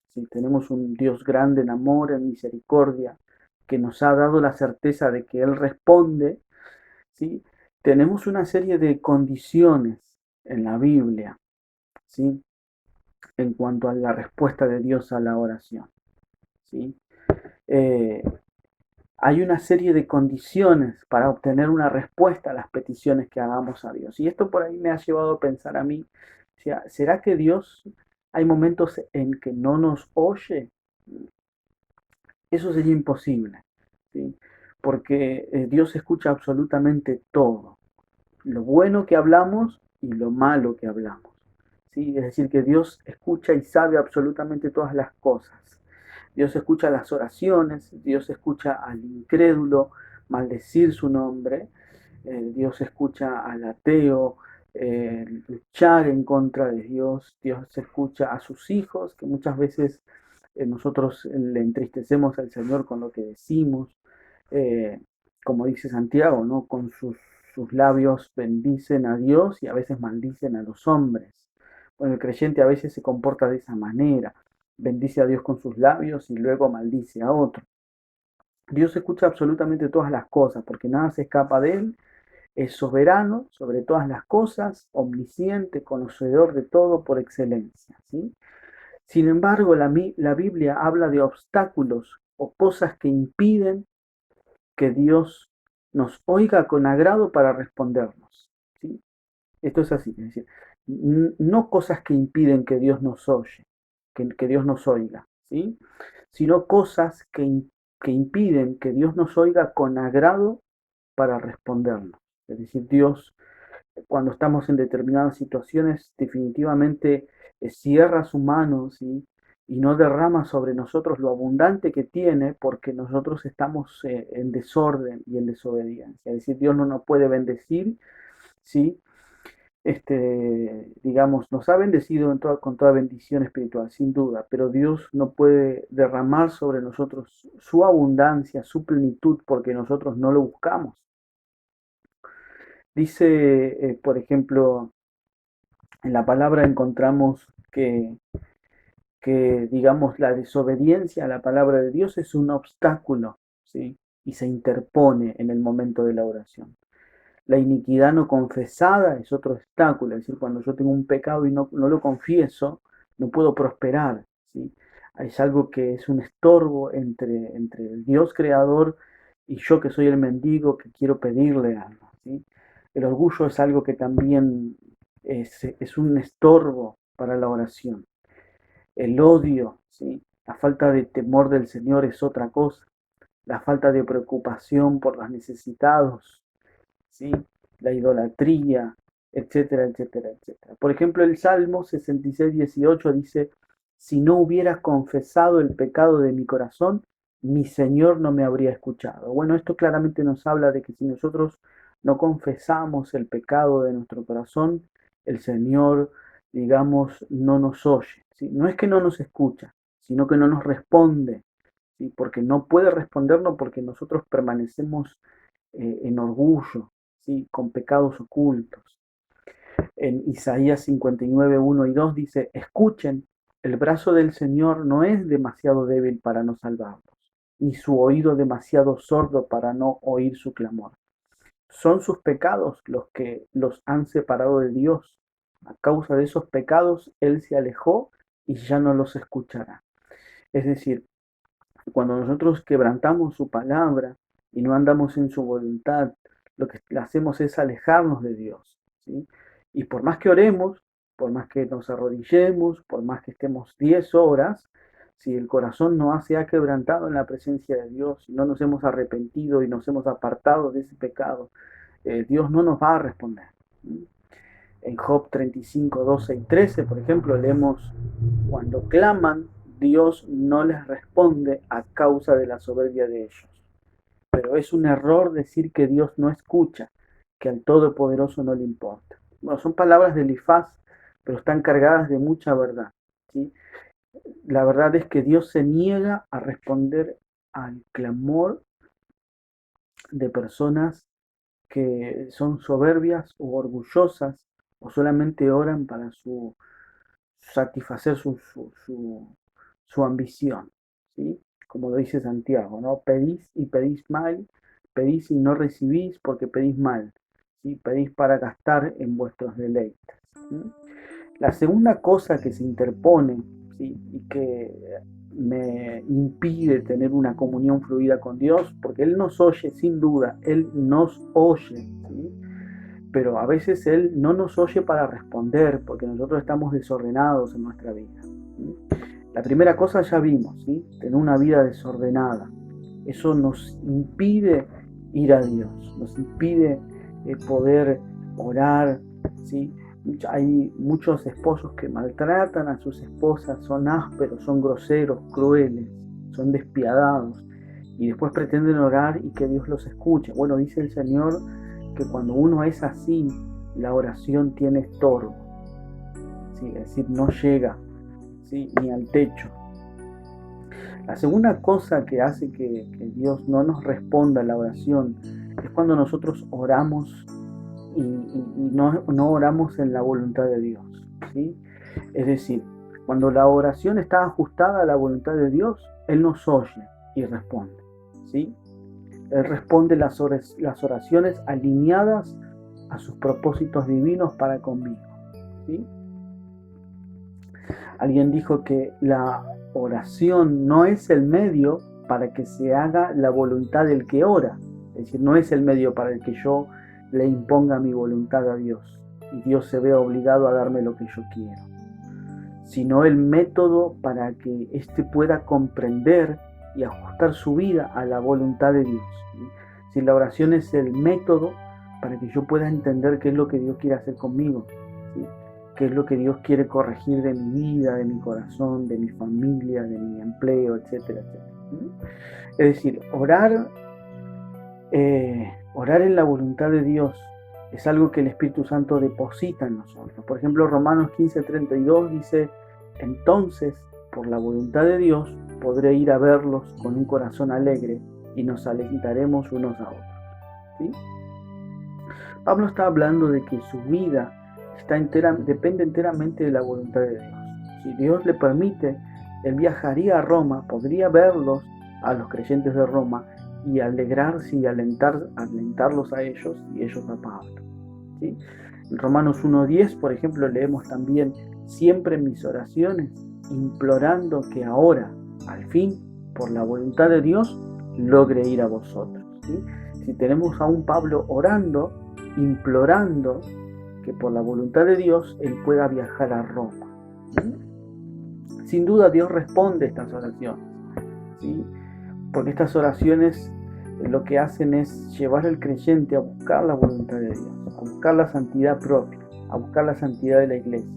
[SPEAKER 2] si tenemos un Dios grande en amor, en misericordia, que nos ha dado la certeza de que Él responde, ¿sí? Tenemos una serie de condiciones en la Biblia, ¿sí? En cuanto a la respuesta de Dios a la oración, ¿sí? Eh, Hay una serie de condiciones para obtener una respuesta a las peticiones que hagamos a Dios. Y esto por ahí me ha llevado a pensar a mí, o sea, ¿será que Dios hay momentos en que no nos oye? Eso sería imposible, ¿sí? Porque Dios escucha absolutamente todo, lo bueno que hablamos y lo malo que hablamos, ¿sí? Es decir, que Dios escucha y sabe absolutamente todas las cosas. Dios escucha las oraciones, Dios escucha al incrédulo maldecir su nombre, Dios escucha al ateo luchar en contra de Dios, Dios escucha a sus hijos, que muchas veces nosotros le entristecemos al Señor con lo que decimos, eh, como dice Santiago, ¿no? Con sus labios bendicen a Dios y a veces maldicen a los hombres. Bueno, el creyente a veces se comporta de esa manera, bendice a Dios con sus labios y luego maldice a otro. Dios escucha absolutamente todas las cosas porque nada se escapa de Él, es soberano sobre todas las cosas, omnisciente, conocedor de todo por excelencia, ¿sí? Sin embargo, la Biblia habla de obstáculos o cosas que impiden que Dios nos oiga con agrado para respondernos. ¿Sí? Esto es así, es decir, no cosas que impiden que Dios nos oye, que Dios nos oiga, ¿sí? Sino cosas que impiden que Dios nos oiga con agrado para respondernos. Es decir, Dios, cuando estamos en determinadas situaciones, definitivamente cierra su mano, ¿sí? Y no derrama sobre nosotros lo abundante que tiene porque nosotros estamos en desorden y en desobediencia. Es decir, Dios no nos puede bendecir, ¿sí? Digamos, nos ha bendecido con toda bendición espiritual, sin duda, pero Dios no puede derramar sobre nosotros su abundancia, su plenitud, porque nosotros no lo buscamos. Dice, por ejemplo, en la palabra encontramos que, digamos, la desobediencia a la palabra de Dios es un obstáculo, ¿sí? Y se interpone en el momento de la oración. La iniquidad no confesada es otro obstáculo, es decir, cuando yo tengo un pecado y no lo confieso, no puedo prosperar, ¿sí? Es algo que es un estorbo entre el Dios creador y yo que soy el mendigo que quiero pedirle algo, ¿sí? El orgullo es algo que también es un estorbo para la oración. El odio, ¿sí? La falta de temor del Señor es otra cosa. La falta de preocupación por los necesitados, ¿sí? La idolatría, etcétera, etcétera, etcétera. Por ejemplo, el Salmo 66:18 dice, si no hubieras confesado el pecado de mi corazón, mi Señor no me habría escuchado. Bueno, esto claramente nos habla de que si nosotros no confesamos el pecado de nuestro corazón, el Señor, digamos, no nos oye, ¿sí? No es que no nos escucha, sino que no nos responde, ¿sí? Porque no puede respondernos porque nosotros permanecemos en orgullo, ¿sí? Con pecados ocultos. En Isaías 59, 1 y 2 dice, escuchen, el brazo del Señor no es demasiado débil para no salvarlos, ni su oído demasiado sordo para no oír su clamor. Son sus pecados los que los han separado de Dios. A causa de esos pecados, Él se alejó y ya no los escuchará. Es decir, cuando nosotros quebrantamos su palabra y no andamos en su voluntad, lo que hacemos es alejarnos de Dios, ¿sí? Y por más que oremos, por más que nos arrodillemos, por más que estemos 10 horas, si el corazón no se ha quebrantado en la presencia de Dios, si no nos hemos arrepentido y nos hemos apartado de ese pecado, Dios no nos va a responder. En Job 35, 12 y 13, por ejemplo, leemos, cuando claman, Dios no les responde a causa de la soberbia de ellos. Pero es un error decir que Dios no escucha, que al Todopoderoso no le importa. Bueno, son palabras de Elifaz, pero están cargadas de mucha verdad, ¿sí? La verdad es que Dios se niega a responder al clamor de personas que son soberbias o orgullosas o solamente oran para satisfacer su ambición, ¿sí? Como lo dice Santiago, ¿no? Pedís y pedís mal, pedís y no recibís porque pedís mal, ¿sí? Pedís para gastar en vuestros deleites, ¿sí? La segunda cosa que se interpone, ¿sí? Y que me impide tener una comunión fluida con Dios, porque Él nos oye sin duda, Él nos oye, ¿sí? Pero a veces Él no nos oye para responder, porque nosotros estamos desordenados en nuestra vida, ¿sí? La primera cosa ya vimos, ¿sí? Tener una vida desordenada. Eso nos impide ir a Dios, nos impide poder orar, ¿sí? Hay muchos esposos que maltratan a sus esposas, son ásperos, son groseros, crueles, son despiadados y después pretenden orar y que Dios los escuche. Bueno, dice el Señor que cuando uno es así, la oración tiene estorbo, ¿sí? Es decir, no llega, ¿sí? Ni al techo. La segunda cosa que hace que Dios no nos responda a la oración es cuando nosotros oramos y no oramos en la voluntad de Dios, ¿sí? Es decir, cuando la oración está ajustada a la voluntad de Dios, Él nos oye y responde, ¿sí? Él responde las oraciones alineadas a sus propósitos divinos para conmigo, ¿sí? Alguien dijo que la oración no es el medio para que se haga la voluntad del que ora. Es decir, no es el medio para el que yo le imponga mi voluntad a Dios y Dios se vea obligado a darme lo que yo quiero, sino el método para que éste pueda comprender y ajustar su vida a la voluntad de Dios. Si la oración es el método para que yo pueda entender qué es lo que Dios quiere hacer conmigo, ¿sí? Qué es lo que Dios quiere corregir de mi vida, de mi corazón, de mi familia, de mi empleo, etcétera, etcétera. Es decir, orar en la voluntad de Dios es algo que el Espíritu Santo deposita en nosotros. Por ejemplo, Romanos 15:32 dice: entonces, por la voluntad de Dios, podré ir a verlos con un corazón alegre y nos alentaremos unos a otros. ¿Sí? Pablo está hablando de que su vida depende enteramente de la voluntad de Dios. Si Dios le permite, él viajaría a Roma, podría verlos, a los creyentes de Roma, y alegrarse y alentarlos a ellos y ellos a Pablo. ¿Sí? En Romanos 1:10, por ejemplo, leemos también: siempre en mis oraciones, implorando que ahora, al fin, por la voluntad de Dios, logre ir a vosotros. ¿Sí? Si tenemos a un Pablo orando, implorando que por la voluntad de Dios él pueda viajar a Roma. ¿Sí? Sin duda Dios responde a estas oraciones, ¿sí? Porque estas oraciones lo que hacen es llevar al creyente a buscar la voluntad de Dios, a buscar la santidad propia, a buscar la santidad de la iglesia,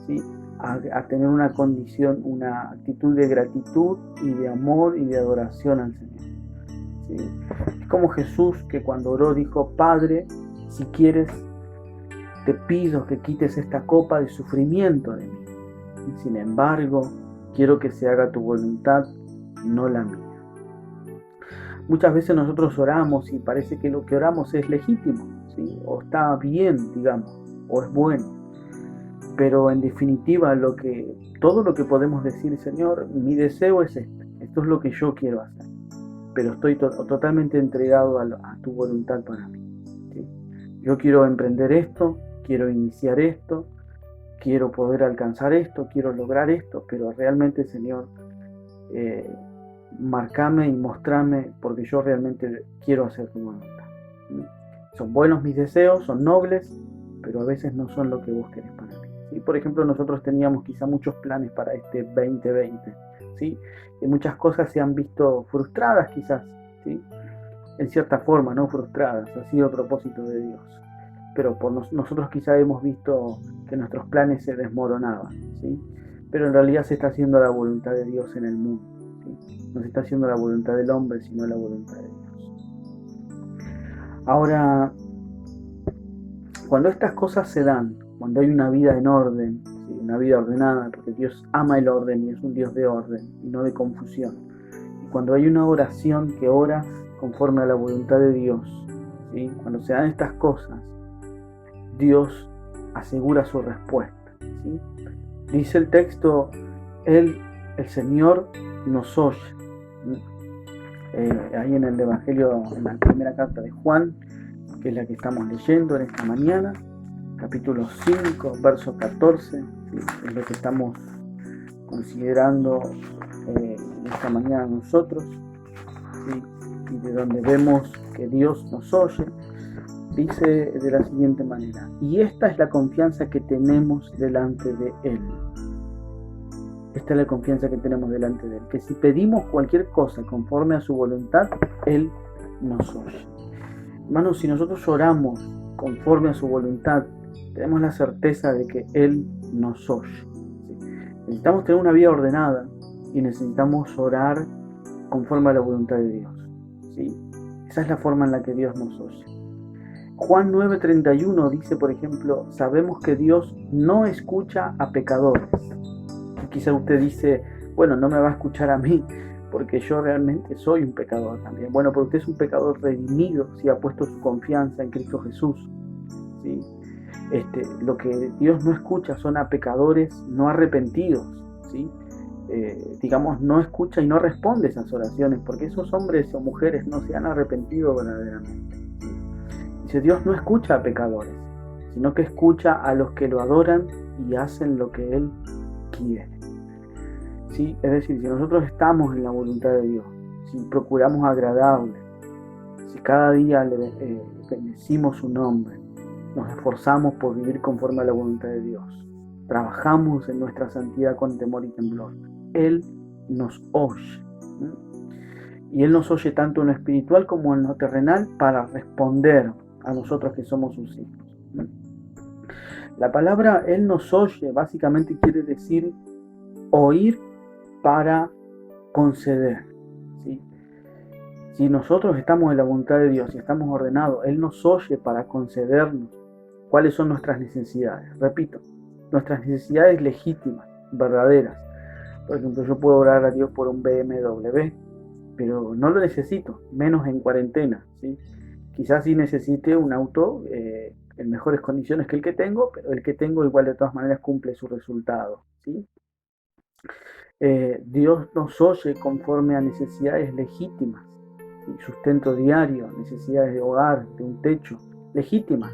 [SPEAKER 2] ¿sí? A tener una condición, una actitud de gratitud y de amor y de adoración al Señor. ¿Sí? Es como Jesús, que cuando oró dijo: Padre, si quieres, te pido que quites esta copa de sufrimiento de mí. Y sin embargo, quiero que se haga tu voluntad, no la mía. Muchas veces nosotros oramos y parece que lo que oramos es legítimo, ¿sí? O está bien, digamos, o es bueno. Pero en definitiva, todo lo que podemos decir: Señor, mi deseo es esto es lo que yo quiero hacer, pero estoy totalmente entregado a tu voluntad para mí. ¿Sí? Yo quiero emprender esto, quiero iniciar esto, quiero poder alcanzar esto, quiero lograr esto, pero realmente, Señor, marcame y mostrame, porque yo realmente quiero hacer tu voluntad. ¿Sí? Son buenos mis deseos, son nobles, pero a veces no son lo que vos querés para mí. ¿Sí? Por ejemplo, nosotros teníamos quizá muchos planes para este 2020, ¿sí? Y muchas cosas se han visto frustradas quizás, ¿sí? En cierta forma, no frustradas, ha sido a propósito de Dios. Pero nosotros quizá hemos visto que nuestros planes se desmoronaban, ¿sí? Pero en realidad se está haciendo la voluntad de Dios en el mundo, ¿sí? No se está haciendo la voluntad del hombre, sino la voluntad de Dios. Ahora, cuando estas cosas se dan, cuando hay una vida en orden, ¿sí? Una vida ordenada, porque Dios ama el orden y es un Dios de orden y no de confusión. Y cuando hay una oración que ora conforme a la voluntad de Dios, ¿sí? Cuando se dan estas cosas, Dios asegura su respuesta, ¿sí? Dice el texto: el Señor nos oye. Ahí en el Evangelio, en la primera carta de Juan, que es la que estamos leyendo en esta mañana, capítulo 5, verso 14, ¿sí? Es lo que estamos considerando esta mañana nosotros, ¿sí? Y de donde vemos que Dios nos oye. Dice de la siguiente manera: y esta es la confianza que tenemos delante de Él. Esta es la confianza que tenemos delante de Él, que si pedimos cualquier cosa conforme a su voluntad, Él nos oye. Hermanos, si nosotros oramos conforme a su voluntad, tenemos la certeza de que Él nos oye. ¿Sí? Necesitamos tener una vida ordenada y necesitamos orar conforme a la voluntad de Dios. ¿Sí? Esa es la forma en la que Dios nos oye. Juan 9:31 dice, por ejemplo: sabemos que Dios no escucha a pecadores. Y quizá usted dice: bueno, no me va a escuchar a mí, porque yo realmente soy un pecador también. Bueno, pero usted es un pecador redimido si ha puesto su confianza en Cristo Jesús, ¿sí? Lo que Dios no escucha son a pecadores no arrepentidos, ¿sí? Digamos, no escucha y no responde esas oraciones, porque esos hombres o mujeres no se han arrepentido verdaderamente. Dice: Dios no escucha a pecadores, sino que escucha a los que lo adoran y hacen lo que Él quiere. ¿Sí? Es decir, si nosotros estamos en la voluntad de Dios, si procuramos agradarle, si cada día le bendecimos su nombre, nos esforzamos por vivir conforme a la voluntad de Dios, trabajamos en nuestra santidad con temor y temblor, Él nos oye. Y Él nos oye tanto en lo espiritual como en lo terrenal para responder a nosotros que somos sus hijos. La palabra Él nos oye básicamente quiere decir oír para conceder. ¿Sí? Si nosotros estamos en la voluntad de Dios y estamos ordenados, Él nos oye para concedernos cuáles son nuestras necesidades. Repito, nuestras necesidades legítimas, verdaderas. Por ejemplo, yo puedo orar a Dios por un BMW, pero no lo necesito, menos en cuarentena. ¿Sí? Quizás sí necesite un auto en mejores condiciones que el que tengo, pero el que tengo igual de todas maneras cumple su resultado. ¿Sí? Dios nos oye conforme a necesidades legítimas, ¿sí? Sustento diario, necesidades de hogar, de un techo, legítimas.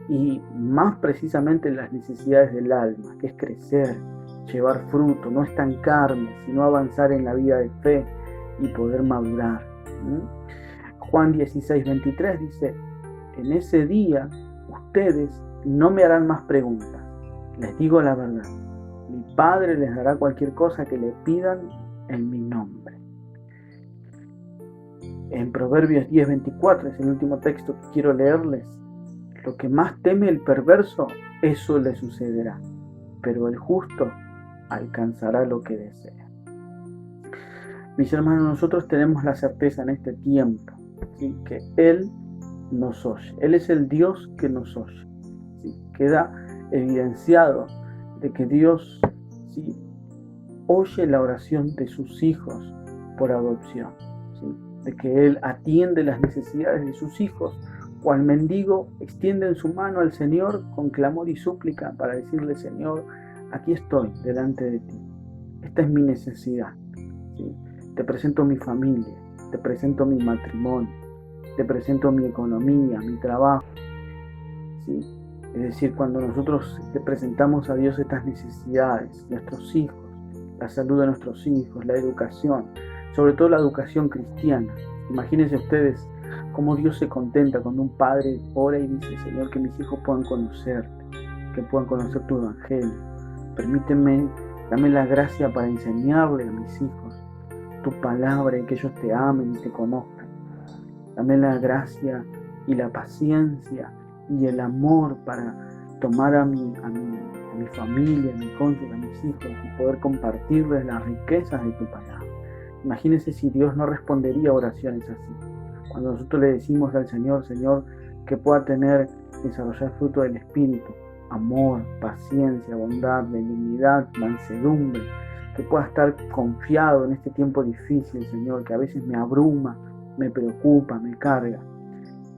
[SPEAKER 2] Y más precisamente las necesidades del alma, que es crecer, llevar fruto, no estancarme, sino avanzar en la vida de fe y poder madurar. Juan 16:23 dice: en ese día ustedes no me harán más preguntas, les digo la verdad, mi Padre les dará cualquier cosa que le pidan en mi nombre. En Proverbios 10:24 es el último texto que quiero leerles. Lo que más teme el perverso, eso le sucederá, pero el justo alcanzará lo que desea. Mis hermanos, nosotros tenemos la certeza en este tiempo, ¿sí?, que Él nos oye. Él es el Dios que nos oye. ¿Sí? Queda evidenciado de que Dios, ¿sí?, oye la oración de sus hijos por adopción, ¿sí?, de que Él atiende las necesidades de sus hijos, cual mendigo extiende en su mano al Señor con clamor y súplica para decirle: Señor, aquí estoy delante de ti, esta es mi necesidad, ¿sí? Te presento mi familia, te presento mi matrimonio, te presento mi economía, mi trabajo, ¿sí? Es decir, cuando nosotros le presentamos a Dios estas necesidades, nuestros hijos, la salud de nuestros hijos, la educación, sobre todo la educación cristiana. Imagínense ustedes cómo Dios se contenta cuando un padre ora y dice: Señor, que mis hijos puedan conocerte, que puedan conocer tu evangelio. Permíteme, dame la gracia para enseñarle a mis hijos tu palabra y que ellos te amen y te conozcan. Dame la gracia y la paciencia y el amor para tomar a mi familia, a mi cónyuge, a mis hijos y poder compartirles las riquezas de tu palabra. Imagínense si Dios no respondería a oraciones así. Cuando nosotros le decimos al Señor: Señor, que pueda desarrollar fruto del Espíritu, amor, paciencia, bondad, benignidad, mansedumbre, que pueda estar confiado en este tiempo difícil, Señor, que a veces me abruma, me preocupa, me carga.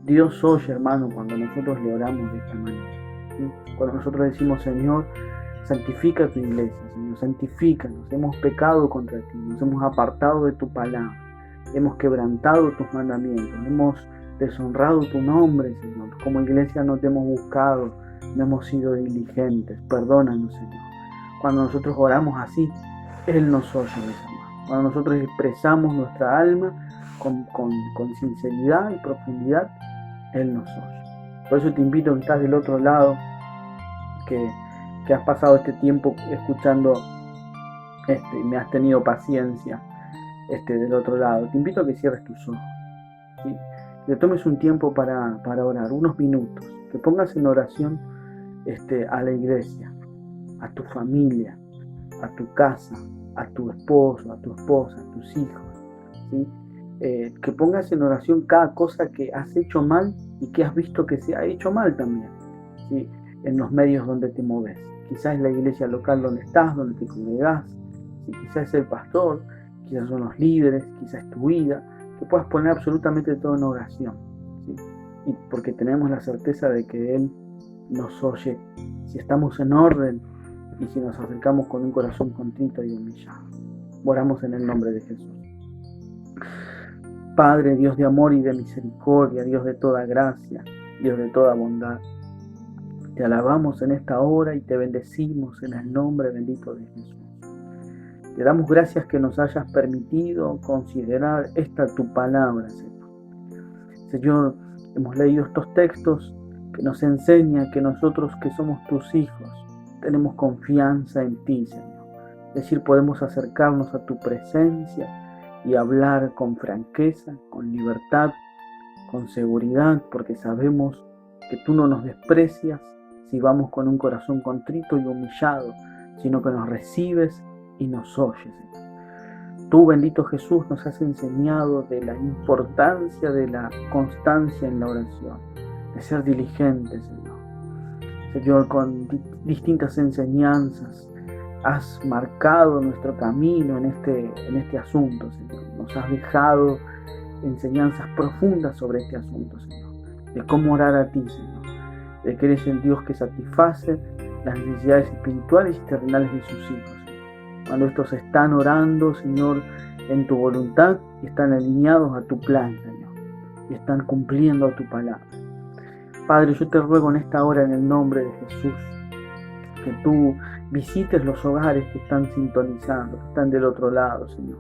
[SPEAKER 2] Dios oye, hermano, cuando nosotros le oramos de esta manera, ¿sí? Cuando nosotros decimos: Señor, santifica tu iglesia, Señor, santifícanos, hemos pecado contra ti, nos hemos apartado de tu palabra, hemos quebrantado tus mandamientos, hemos deshonrado tu nombre, Señor, como iglesia no te hemos buscado, no hemos sido diligentes, perdónanos, Señor. Cuando nosotros oramos así, Él nos oye, mis hermanos. Cuando nosotros expresamos nuestra alma con sinceridad y profundidad, Él nos oye. Por eso te invito, que estás del otro lado, que has pasado este tiempo escuchando y me has tenido paciencia del otro lado. Te invito a que cierres tus ojos, ¿sí? Que tomes un tiempo para orar, unos minutos, que pongas en oración a la iglesia, a tu familia, a tu casa, a tu esposo, a tu esposa, a tus hijos, ¿sí? Que pongas en oración cada cosa que has hecho mal y que has visto que se ha hecho mal también, ¿sí?, en los medios donde te mueves. Quizás es la iglesia local donde estás, donde te congregás, ¿sí? Quizás es el pastor, quizás son los líderes, quizás es tu vida, que puedas poner absolutamente todo en oración, ¿sí? Y porque tenemos la certeza de que Él nos oye si estamos en orden y si nos acercamos con un corazón contrito y humillado. Oramos en el nombre de Jesús. Padre, Dios de amor y de misericordia, Dios de toda gracia, Dios de toda bondad, Te alabamos en esta hora y te bendecimos en el nombre bendito de Jesús. Te damos gracias que nos hayas permitido considerar esta tu palabra, Señor. Señor, hemos leído estos textos que nos enseñan que nosotros que somos tus hijos tenemos confianza en ti, Señor. Es decir, podemos acercarnos a tu presencia y hablar con franqueza, con libertad, con seguridad, porque sabemos que tú no nos desprecias si vamos con un corazón contrito y humillado, sino que nos recibes y nos oyes. Tú, bendito Jesús, nos has enseñado de la importancia de la constancia en la oración, de ser diligentes, Señor. Señor, con distintas enseñanzas has marcado nuestro camino en este asunto, Señor. Nos has dejado enseñanzas profundas sobre este asunto, Señor, de cómo orar a ti, Señor, de que eres el Dios que satisface las necesidades espirituales y terrenales de sus hijos, Señor. Cuando estos están orando, Señor, en tu voluntad, y están alineados a tu plan, Señor, y están cumpliendo a tu palabra. Padre, yo te ruego en esta hora, en el nombre de Jesús, que tú visites los hogares que están sintonizando, que están del otro lado, Señor.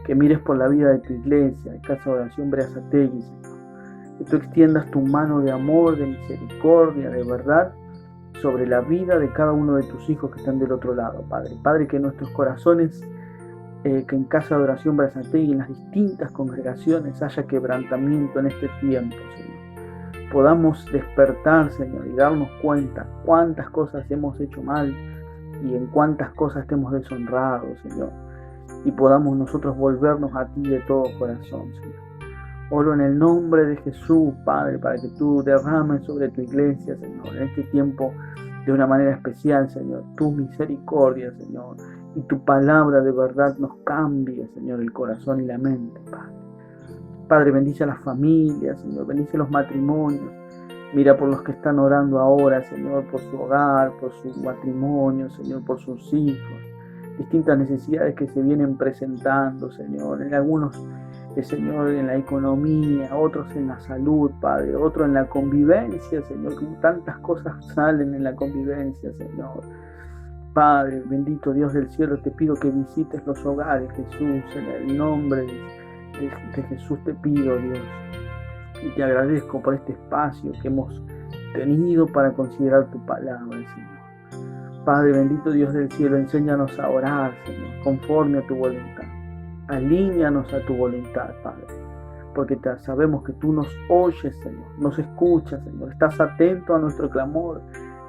[SPEAKER 2] Que mires por la vida de tu iglesia, de Casa de Oración Berazategui, Señor. Que tú extiendas tu mano de amor, de misericordia, de verdad, sobre la vida de cada uno de tus hijos que están del otro lado, Padre. Padre, que nuestros corazones, que en Casa de Oración Berazategui, en las distintas congregaciones, haya quebrantamiento en este tiempo, Señor. Podamos despertar, Señor, y darnos cuenta cuántas cosas hemos hecho mal y en cuántas cosas te hemos deshonrado, Señor. Y podamos nosotros volvernos a ti de todo corazón, Señor. Oro en el nombre de Jesús, Padre, para que tú derrames sobre tu iglesia, Señor, en este tiempo de una manera especial, Señor, tu misericordia, Señor, y tu palabra de verdad nos cambie, Señor, el corazón y la mente, Padre. Padre, bendice a las familias, Señor, bendice los matrimonios. Mira por los que están orando ahora, Señor, por su hogar, por su matrimonio, Señor, por sus hijos. Distintas necesidades que se vienen presentando, Señor. En algunos, Señor, en la economía, otros en la salud, Padre, otros en la convivencia, Señor. Como tantas cosas salen en la convivencia, Señor. Padre, bendito Dios del cielo, te pido que visites los hogares, Jesús, en el nombre de Jesús te pido, Dios. Y te agradezco por este espacio que hemos tenido para considerar tu palabra, Señor. Padre, bendito Dios del cielo, enséñanos a orar, Señor, conforme a tu voluntad. Alíñanos a tu voluntad, Padre, porque sabemos que tú nos oyes, Señor, nos escuchas, Señor, estás atento a nuestro clamor.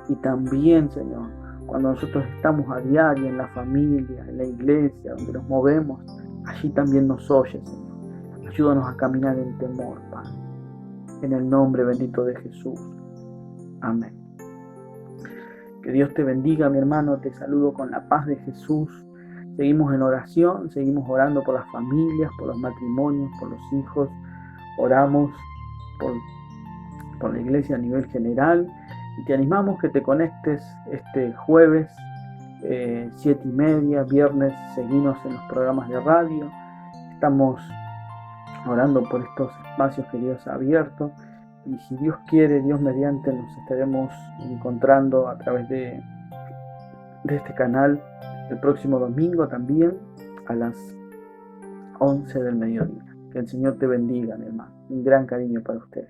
[SPEAKER 2] Y también, Señor, cuando nosotros estamos a diario en la familia, en la iglesia, donde nos movemos, allí también nos oyes, Señor. Ayúdanos a caminar en temor, Padre. En el nombre bendito de Jesús. Amén. Que Dios te bendiga, mi hermano. Te saludo con la paz de Jesús. Seguimos en oración, seguimos orando por las familias, por los matrimonios, por los hijos. Oramos por la iglesia a nivel general. Y te animamos que te conectes este jueves, 7:30, viernes, seguimos en los programas de radio. Estamos orando por estos espacios que Dios ha abierto, y si Dios quiere, Dios mediante, nos estaremos encontrando a través de este canal el próximo domingo también a las 11 del mediodía. Que el Señor te bendiga, mi hermano. Un gran cariño para ustedes.